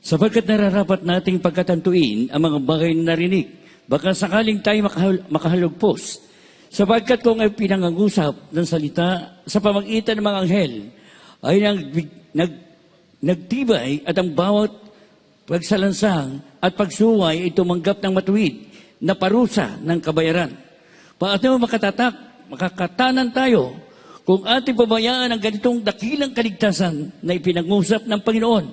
Sapagkat nararapat nating pagkatantuin ang mga bagay na narinig, baka sakaling tayo makahalugpos. Sapagkat kung ay pinangangusap ng salita sa pamagitan ng mga anghel, ay nagtibay at ang bawat pagsalansang at pagsuway ay tumanggap ng matuwid na parusa ng kabayaran. Paano makakatanan tayo kung ating pabayaan ang ganitong dakilang kaligtasan na ipinangusap ng Panginoon?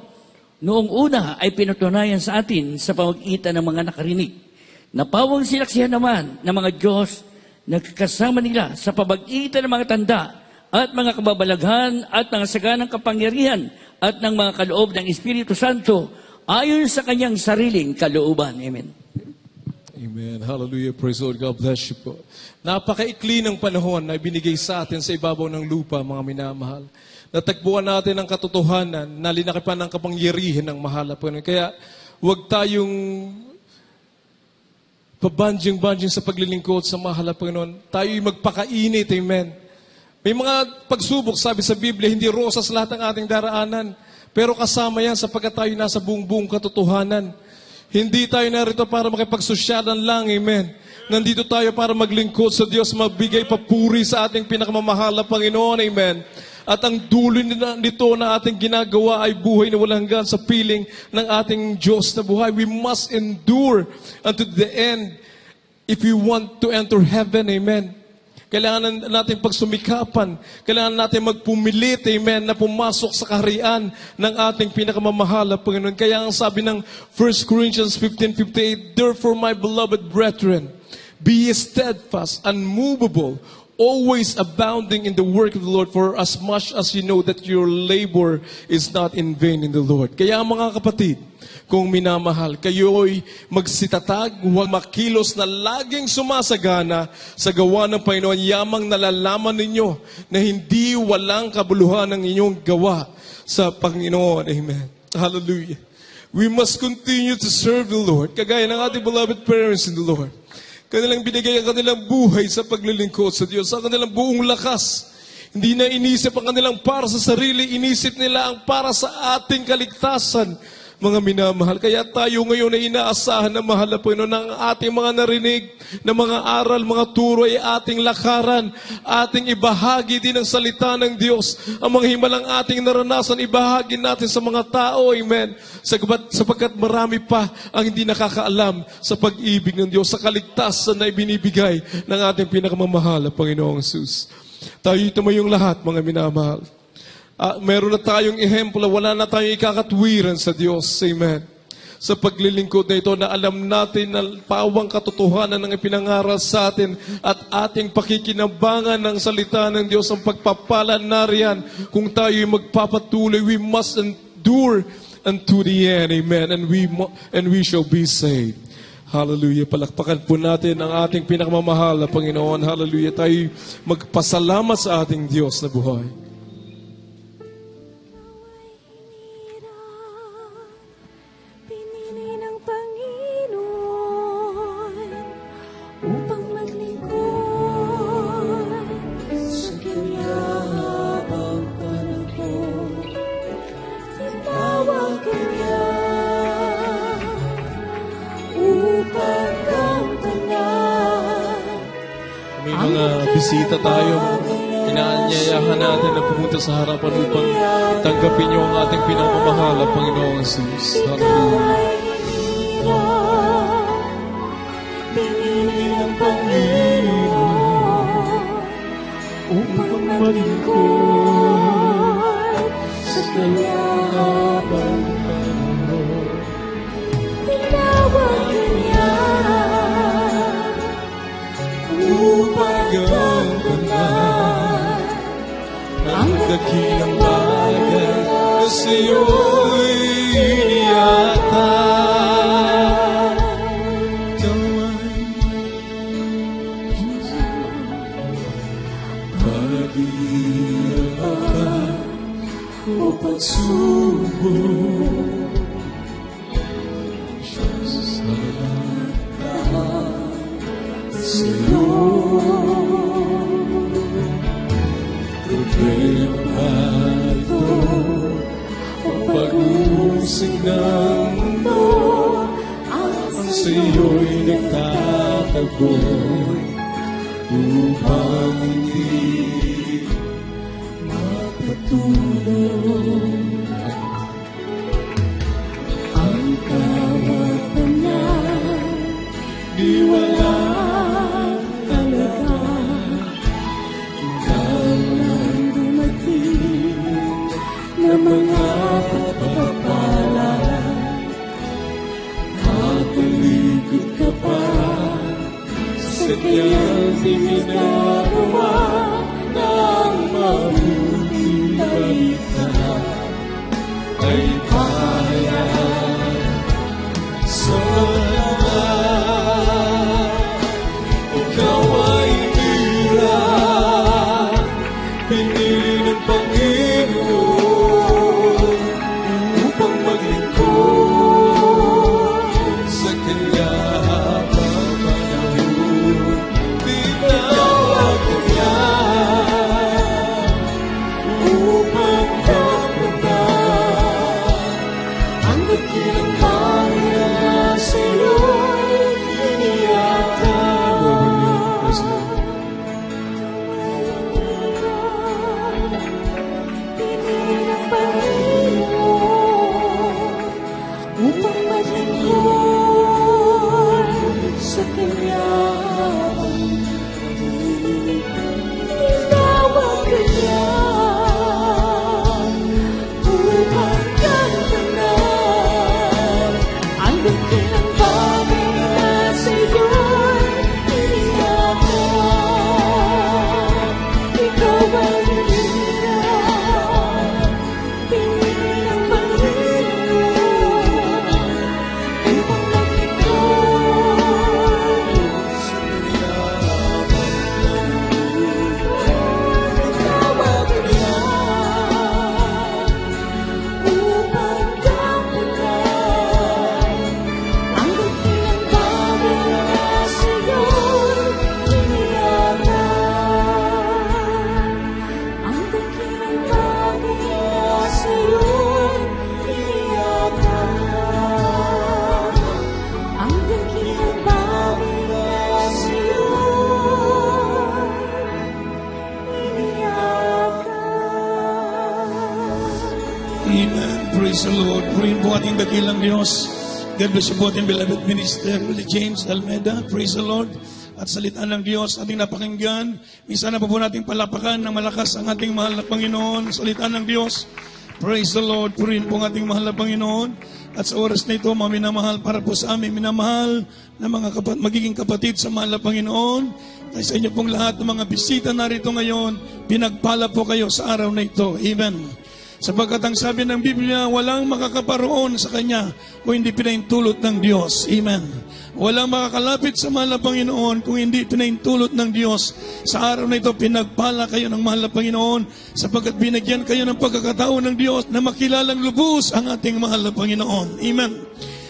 Noong una ay pinatunayan sa atin sa pamagitan ng mga nakarinig. Napawang silaksihan naman ng mga Diyos nagkasama nila sa pamagitan ng mga tanda at mga kababalaghan at mga saganang kapangyarihan at ng mga kaloob ng Espiritu Santo ayon sa kanyang sariling kalooban. Amen. Amen. Hallelujah. Praise Lord. God bless you po. Napakaikli ng panahon na binigay sa atin sa ibabaw ng lupa, mga minamahal. Natagpuan natin ang katotohanan na linakipan ng kapangyarihan ng mahal na Panginoon. Kaya huwag tayong pabanjing-banjing sa paglilingkod sa mahal na Panginoon. Tayo'y magpakainit, amen. May mga pagsubok, sabi sa Biblia, hindi rosas lahat ng ating daraanan. Pero kasama yan sapagkat tayo nasa buong katotohanan. Hindi tayo narito para makipagsosyalan lang, amen. Nandito tayo para maglingkod sa Diyos, magbigay papuri sa ating pinakamamahal na Panginoon, amen. At ang dulo nito na ating ginagawa ay buhay na walang hanggan sa piling ng ating Diyos na buhay. We must endure unto the end if we want to enter heaven. Amen. Kailangan natin pagsumikapan. Kailangan natin magpumilit, amen, na pumasok sa kaharian ng ating pinakamamahal na Panginoon. Kaya ang sabi ng 1 Corinthians 15:58, therefore, my beloved brethren, be steadfast, unmovable, always abounding in the work of the Lord, for as much as you know that your labor is not in vain in the Lord. Kaya mga kapatid, kung minamahal, kayo'y magsitatag, huwag makilos na laging sumasagana sa gawa ng Panginoon, yamang nalalaman ninyo na hindi walang kabuluhan ang inyong gawa sa Panginoon. Amen. Hallelujah. We must continue to serve the Lord, kagaya ng ating beloved parents in the Lord. Kanilang binigay ang kanilang buhay sa paglilingkod sa Diyos, sa kanilang buong lakas. Hindi na inisip ang kanilang para sa sarili, inisip nila ang para sa ating kaligtasan. mga minamahal. Kaya tayo ngayon ay inaasahan na mahal na Panginoon na ang ating mga narinig na mga aral, mga turo ay ating lakaran, ating ibahagi din ang salita ng Diyos. Ang mga himalang ating naranasan, ibahagi natin sa mga tao. Amen. Sapagkat marami pa ang hindi nakakaalam sa pag-ibig ng Diyos, sa kaligtasan na ibinibigay ng ating pinakamamahal na Panginoong Jesus. Tayo tumayong lahat, mga minamahal. Meron na tayong ehemplo, wala na tayong ikakatwiran sa Diyos. Amen. Sa paglilingkod na ito na alam natin na pawang katotohanan ng ipinangaral sa atin at ating pakikinabangan ng salita ng Diyos ang pagpapala na riyan. Kung tayo'y magpapatuloy, we must endure unto the end. Amen. And we shall be saved. Hallelujah. Palakpakan po natin ang ating pinakamamahal na Panginoon. Hallelujah. Tayo magpasalamat sa ating Diyos na buhay. Pinili ng Panginoon upang maglingkod sa Kanya habang panahon. Tinawag Kanya upang gampanan. May mga bisita tayo. Inaanyayahan natin na pumunta sa harapan upang tanggapin niyo ang ating pinakamamahal na Panginoong Jesus. Hallelujah. Pinili ng Panginoon upang maglingkod sa Kanya habang panahon. Tinawag Kanya upang gampanan ang dakilang bagay na sa iyo'y iniatay. Paghihirap ka o pagsubok sa lahat sa iyo. Problema ito o pag-uusig ng mundo ang sa iyo'y nagtatagoy upang hindi mapatulog ang kawalan. di wala Talaga nang dumating na mga pagpapala, matalikod ka pa sa kanyang ginagawa ng mabuting balita ay pahayag sa lahat. Ikaw ay bira, pinili ng Panginoon upang maglingkod sa Kanya habang panahon. Tinawag Kanya upang gampanan ang dakilang bagay na sa iyo'y iniatay. pinili ng Panginoon upang maglingkod sa Kanya. Tinawag Kanya upang gampanan ang dakilang bagay na sa iyo'y iniatay. Ikaw ay hiniram, pinili ng Panginoon upang maglingkod sa Kanya. Tinawag Kanya upang gampanan ating dakilang Diyos. God bless you po ating beloved minister, Brother James Almeida. Praise the Lord. At salita ng Diyos ating napakinggan. Minsan na po nating palapakan ng malakas ang ating mahal na Panginoon. Salita ng Diyos. Praise the Lord. Purihin po ang ating mahal na Panginoon. At sa oras na ito, mga minamahal, para po sa aming minamahal na mga magiging kapatid sa mahal na Panginoon. Ay sa inyo pong lahat ng mga bisita narito ngayon, pinagpala po kayo sa araw na ito. Amen. Sapagkat ang sabi ng Biblia, walang makakaparoon sa Kanya kung hindi pinahintulot ng Diyos. Amen. Walang makakalapit sa mahal na Panginoon kung hindi pinahintulot ng Diyos. Sa araw na ito, pinagpala kayo ng mahal na Panginoon sapagkat binigyan kayo ng pagkakataon ng Diyos na makilalang lubos ang ating mahal na Panginoon. Amen.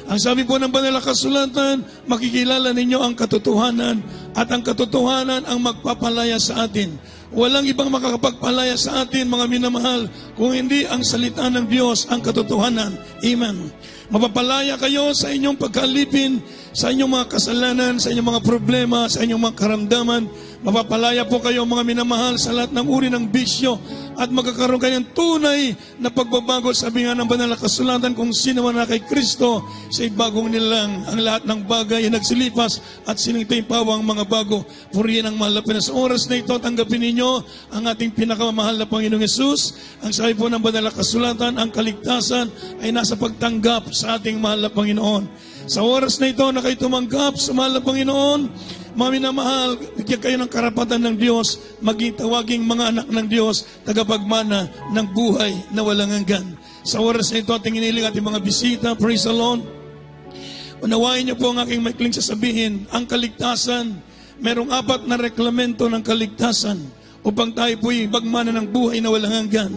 Ang sabi po ng Banal na Kasulatan, makikilala ninyo ang katotohanan at ang katotohanan ang magpapalaya sa atin. Walang ibang makakapagpalaya sa atin, mga minamahal, kung hindi ang salita ng Diyos, ang katotohanan. Amen. Mapapalaya kayo sa inyong pagkalipin, sa inyong mga kasalanan, sa inyong mga problema, sa inyong mga karamdaman. Mapapalaya po kayo, mga minamahal, sa lahat ng uri ng bisyo at magkakaroon kayo ng tunay na pagbabago. Sabi nga ng Banal na Kasulatan, kung sino man na kay Kristo, siya'y bagong nilang. Ang lahat ng bagay ay nagsilipas at siningtay pawang mga bago. Purihin ang mahal na Panginoon. Sa oras na ito, tanggapin ninyo ang ating pinakamamahal na Panginoong Yesus. Ang sabi po ng Banal na Kasulatan, ang kaligtasan ay nasa pagtanggap sa ating mahal na Panginoon. Sa oras na ito na kayo tumanggap sa mahal na Panginoon, mga minamahal, bigyan kayo ng karapatan ng Diyos, maging tawaging mga anak ng Diyos, tagapagmana ng buhay na walang hanggan. Sa oras na ito, ating iniling ating mga bisita, praise the Lord. Unawain niyo po ang aking maikling sasabihin, ang kaligtasan, merong 4 na reklamento ng kaligtasan upang tayo po'y bagmana ng buhay na walang hanggan.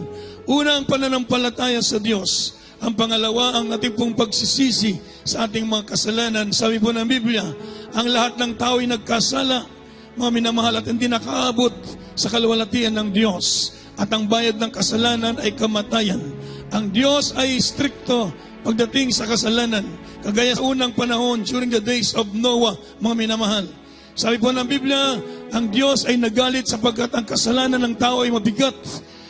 Una, ang pananampalataya sa Diyos. Ang pangalawa, ang ating pong pagsisisi sa ating mga kasalanan. Sabi po ng Biblia, ang lahat ng tao ay nagkasala, mga minamahal, at hindi nakaabot sa kaluwalhatian ng Diyos. At ang bayad ng kasalanan ay kamatayan. Ang Diyos ay strikto pagdating sa kasalanan. Kagaya sa unang panahon, during the days of Noah, mga minamahal. Sabi po ng Biblia, ang Diyos ay nagalit sapagkat ang kasalanan ng tao ay mabigat.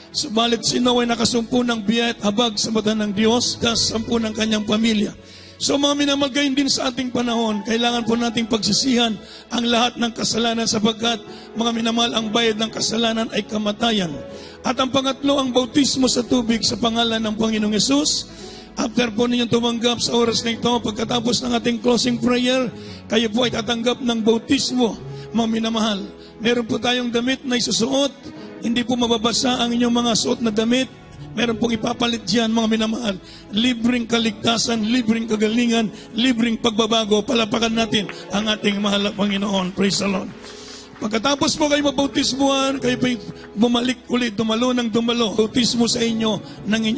Subalit si Noah ay nakasumpo ng biya at habag sa mata ng Diyos, kasampu ng kanyang pamilya. So mga minamahal, gayon din sa ating panahon, kailangan po nating pagsisihan ang lahat ng kasalanan sapagkat mga minamahal, ang bayad ng kasalanan ay kamatayan. At ang pangatlo, ang bautismo sa tubig sa pangalan ng Panginoong Yesus. After po ninyong tumanggap sa oras na ito, pagkatapos ng ating closing prayer, kayo po ay tatanggap ng bautismo, mga minamahal. Meron po tayong damit na isusuot. Hindi po mababasa ang inyong mga suot na damit. Meron pong ipapalit dyan, mga minamahal. Libreng kaligtasan, libreng kagalingan, libreng pagbabago. Palapakan natin ang ating mahal na Panginoon. Praise the Lord. Pagkatapos po kayo mabautismuhan, kayo po'y bumalik ulit, dumalo ng dumalo. Bautismo sa inyo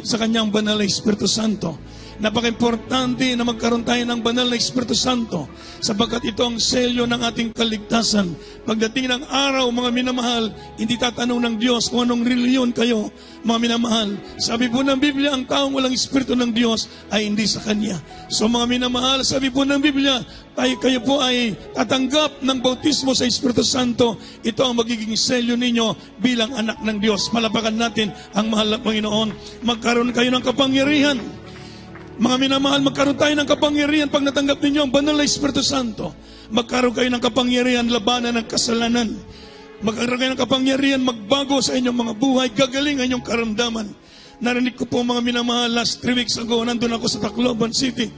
sa kanyang banal na Espiritu Santo. Napaka-importante na magkaroon tayo ng banal na Espiritu Santo sapagkat ito ang selyo ng ating kaligtasan. Pagdating ng araw, mga minamahal, hindi tatanong ng Diyos kung anong reliyon kayo, mga minamahal. Sabi po ng Biblia, ang taong walang Espiritu ng Diyos ay hindi sa Kanya. So mga minamahal, sabi po ng Biblia, kayo po ay tatanggap ng bautismo sa Espiritu Santo. Ito ang magiging selyo ninyo bilang anak ng Diyos. Palapakan natin ang mahal na Panginoon. Magkaroon kayo ng kapangyarihan. Mga minamahal, magkaroon tayo ng kapangyarihan pag natanggap ninyo ang banal na Espiritu Santo. Magkaroon kayo ng kapangyarihan labanan ng kasalanan. Magkaroon kayo ng kapangyarihan magbago sa inyong mga buhay, gagaling ang inyong karamdaman. Narinig ko po mga minamahal, last 3 weeks ago, nandun ako sa Tacloban City.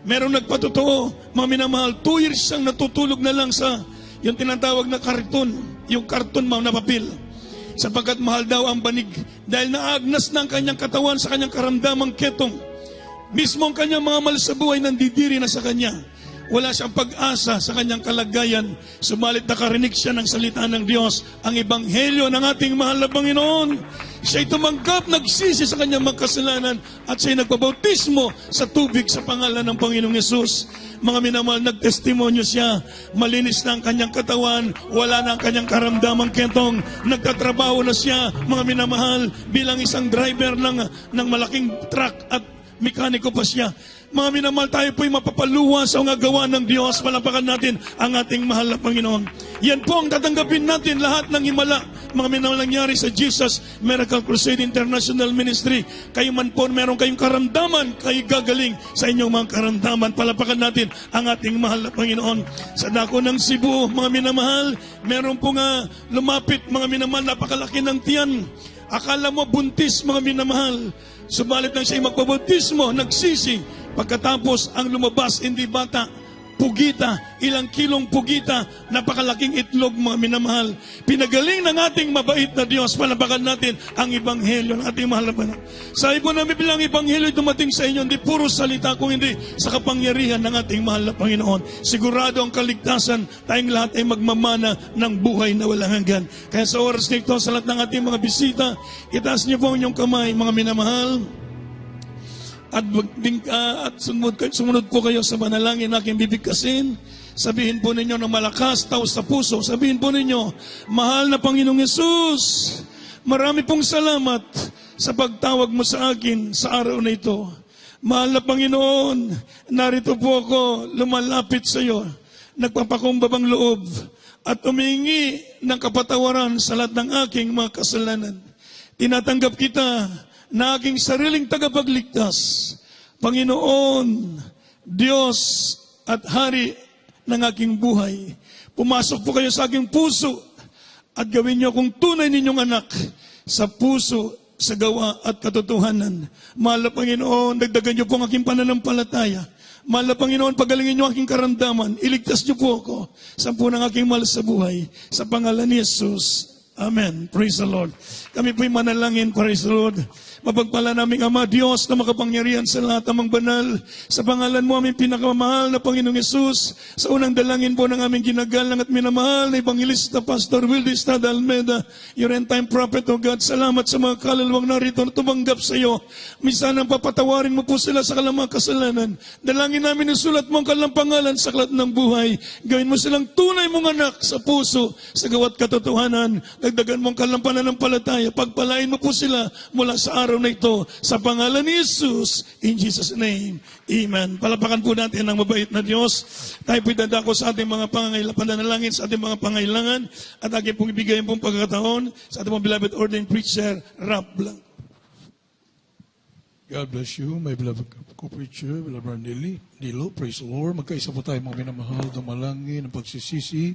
Merong nagpatotoo, mga minamahal, 2 years siyang natutulog na lang sa yung tinatawag na karton, yung karton na papel. Sapagkat mahal daw ang banig dahil naagnas na ang kanyang katawan sa kanyang karamdamang ketong. Mismo ang kanyang mga mahal sa buhay nandidiri na sa kanya. Wala siyang pag-asa sa kanyang kalagayan. Subalit nakarinig siya ng salita ng Diyos, ang ebanghelyo ng ating mahal na Panginoon. Siya'y tumanggap, nagsisi sa kanyang magkasalanan at siya'y nagpabautismo sa tubig sa pangalan ng Panginoong Yesus. Mga minamahal, nagtestimonyo siya. Malinis na ang kanyang katawan, wala na ang kanyang karamdamang ketong. Nagtatrabaho na siya, mga minamahal, bilang isang driver ng malaking truck at mekaniko pa siya. Mga minamahal, tayo po'y mapapaluwa sa mga gawa ng Diyos. Palapakan natin ang ating mahal na Panginoon. Yan po ang tatanggapin natin lahat ng himala. mga minamahal nangyari sa Jesus Miracle Crusade International Ministry. Kayo man po, meron kayong karamdaman, kayo gagaling sa inyong mga karamdaman. Palapakan natin ang ating mahal na Panginoon. Sa dako ng Cebu, mga minamahal, meron po nga lumapit, mga minamahal, napakalaki ng tiyan. Akala mo buntis, mga minamahal. Subalit nang siya'y magpabautismo, nagsisi. Pagkatapos, ang lumabas, hindi bata, pugita, ilang kilong pugita, napakalaking itlog, mga minamahal. Pinagaling ng ating mabait na Diyos, palabakan natin ang Ebanghelyo ng ating mahal na Panginoon. Sabi po namin bilang Ebanghelyo dumating sa inyo, hindi puro salita, kung hindi sa kapangyarihan ng ating mahal na Panginoon. Sigurado ang kaligtasan, tayong lahat ay magmamana ng buhay na walang hanggan. Kaya sa oras nito, sa lahat ng ating mga bisita, itaas niyo po ang inyong kamay, mga minamahal. At sumunod po kayo sa manalangin na aking bibigkasin. Sabihin po ninyo ng malakas, taos sa puso. Sabihin po ninyo, mahal na Panginoong Yesus, marami pong salamat sa pagtawag mo sa akin sa araw na ito. Mahal na Panginoon, narito po ako, lumalapit sa iyo, nagpapakumbabang loob at humingi ng kapatawaran sa lahat ng aking mga kasalanan. Tinatanggap kita na aking sariling tagapagligtas. Panginoon, Diyos at Hari ng aking buhay. Pumasok po kayo sa aking puso at gawin niyo akong tunay ninyong anak sa puso, sa gawa at katotohanan. Mahal na Panginoon, dagdagan niyo po ang aking pananampalataya. Mahal na Panginoon, pagalingin niyo ang aking karamdaman. Iligtas niyo po ako sa ng aking mahal sa buhay. Sa pangalan ni Jesus. Amen. Praise the Lord. Kami po'y manalangin. Praise the Lord. Mapagpala naming Ama, Diyos na makapangyarihan sa lahat amang banal. Sa pangalan mo aming pinakamamahal na Panginoong Yesus, sa unang dalangin po ng aming ginagalang at minamahal na Evangelista Pastor Wilde Estrada Almeida, your end-time prophet, O God, salamat sa mga kaluluwang narito na tumanggap sa iyo. Minsan ang papatawarin mo po sila sa kalamang kasalanan. Dalangin namin isulat mo ang kanilang pangalan sa aklat ng buhay. Gawin mo silang tunay mong anak sa puso, sa gawat katotohanan. Dagdagan mo ang kanilang pananampalataya. Pagpalain mo po sila mula sa araw na ito, sa pangalan ni Jesus, in Jesus' name, Amen. Palapakan po natin ang mabait na Diyos. Tayo po'y dadako sa ating mga pananalangin, sa ating mga pangailangan, at aking pong ibigay pong pagkakataon sa ating mga beloved ordained preacher, Rap Blanc. God bless you, my beloved co-preacher, beloved Nilo, praise the Lord. Magkaisa po tayo mga minamahal, dumalangin, ang pagsisisi,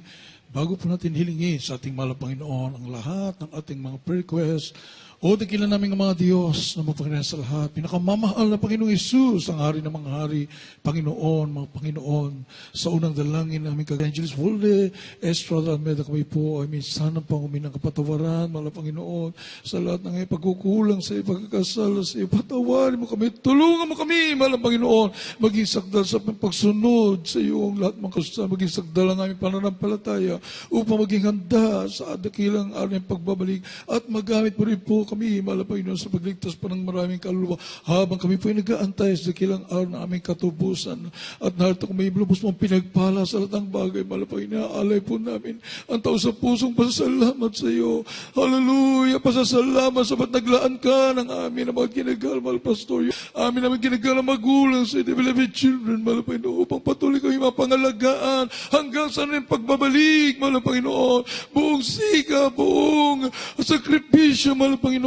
bago po natin hilingin sa ating mahal na Panginoon ang lahat ng ating mga prayer requests. O dakilan namin ang mga Diyos na mapanginoon sa lahat. Pinakamamahal na Panginoong Isus, ang hari ng mga hari, Panginoon, mga Panginoon. Sa unang dalangin namin kag Evangelist Wilde Estrada Almeida, kami po ay minsan ng pangumin ng kapatawaran, mahal na Panginoon, sa lahat ng pagkukulang sa iyo, pagkakasala sa iyo. Patawarin mo kami, tulungan mo kami, mahal na Panginoon, maging sakdal sa pagsunod sa iyo, ang lahat mga kasustan, maging sakdal ang aming pananampalataya upang maging handa sa dakilang araw ng pagbabalik at magamit mo rin po kami, mahal na Panginoon, sa pagligtas pa ng maraming kaluluwa habang kami po ay nag-aantay sa dakilang araw na aming katubusan. At narito kung may lubos mong pinagpala sa lahat ng bagay, mahal na Panginoon, alay po namin ang tao sa pusong pasasalamat sa iyo. Hallelujah! Pasasalamat sapat naglaan ka ng amin na mga ginagal, mahal Pastor. Amin namin ginagal ang magulang sa ito, beloved children, mahal na Panginoon, upang patuloy kami mapangalagaan hanggang sa rin pagbabalik, mahal na Panginoon. Buong sika, buong sakripisyo, mahal na Panginoon,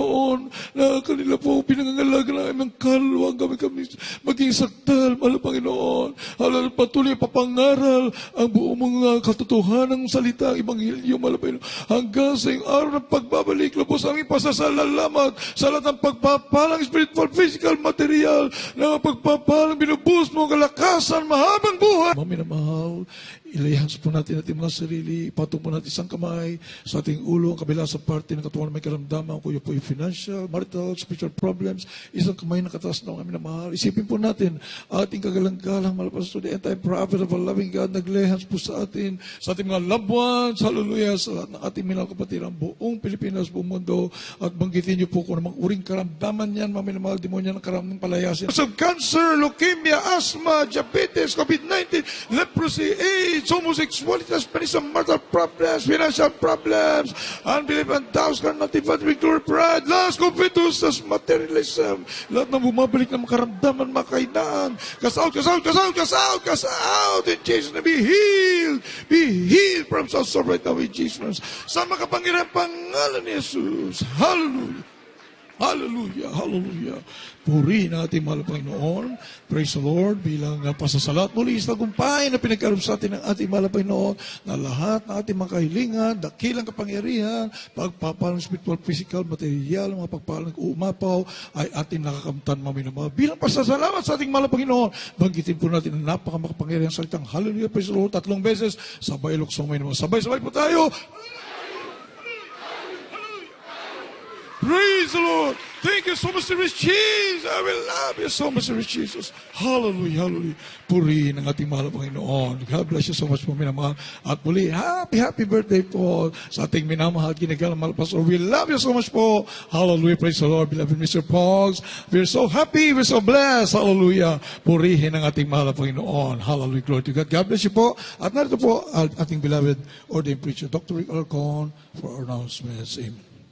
na kanila po pinangangalaga na aming kaluluwa kami maging sakdal, mahal na Panginoon. Halal patuloy papangaral ang buong mga katotohanan ng salita, ang Ebanghelyo, mahal na Panginoon. Hanggang sa yung araw ng pagbabalik, lubos aming pasasalamat sa lahat ng pagpapalang spiritual, physical, material, na pagpapalang binubus mo ang kalakasan, mahabang buhay. Mga minamahal, ilayhans po natin ating mga sarili, ipatong po natin isang kamay sa ating ulo, ang kabila sa parte ng katawan na may karamdaman, kuya po yung financial, marital, spiritual problems, isang kamay na kataas na kami na mahal. Isipin po natin, ating kagalang-galang, malapas to the anti-prophet of a loving God, naglehans po sa ating mga loved ones, hallelujah, sa lahat ng ating minahal kapatid, ang buong Pilipinas, buong mundo, at banggitin niyo po kung namang uring karamdaman yan, mga minamahal, demonya ng karamdang palayasin. Of cancer, leukemia, asthma, diabetes, COVID-19, leprosy, AIDS, homosexuality, Spanish, marital problems, financial problems, unbelief and doubts, carnality, victory, pride, lust, covetous, materialism, lahat ng bumabalik na makaramdaman, makainaan, cast out, in Jesus' name, be healed from such sorrow right now in Jesus' sa makapangyarihang pangalan ni Jesus. Hallelujah. Hallelujah, hallelujah. Purihin ang ating mahal na Panginoon. Praise the Lord. Bilang pasasalat muli sa tagumpay na pinagkaroon sa atin ng ating mahal na Panginoon na lahat ng ating mga kahilingan, dakilang kapangyarihan, pagpapalang spiritual, physical, material, mga pagpapalang umapaw ay ating nakakamtan maminamahal. Bilang pasasalamat sa ating mahal na Panginoon, banggitin po natin ang napakamakapangyarihan salitang hallelujah, praise the Lord, 3 beses, sabay luksong may naman. Sabay-sabay po tayo. Praise the Lord. Thank you so much, Lord Jesus. I will love you so much, Lord Jesus. Hallelujah, hallelujah. Purihin ang ating mahal na Panginoon. God bless you so much po, minamahal. At muli, happy birthday po sa ating minamahal, ginagalang mahal pastor. We love you so much po. Hallelujah, praise the Lord. Beloved Mr. Pogs, we're so happy, we're so blessed. Hallelujah. Purihin ang ating mahal na Panginoon. Hallelujah, glory to God. God bless you po. At narito po ang ating beloved ordained preacher, Dr. Rick Alcon, for our announcements. Amen.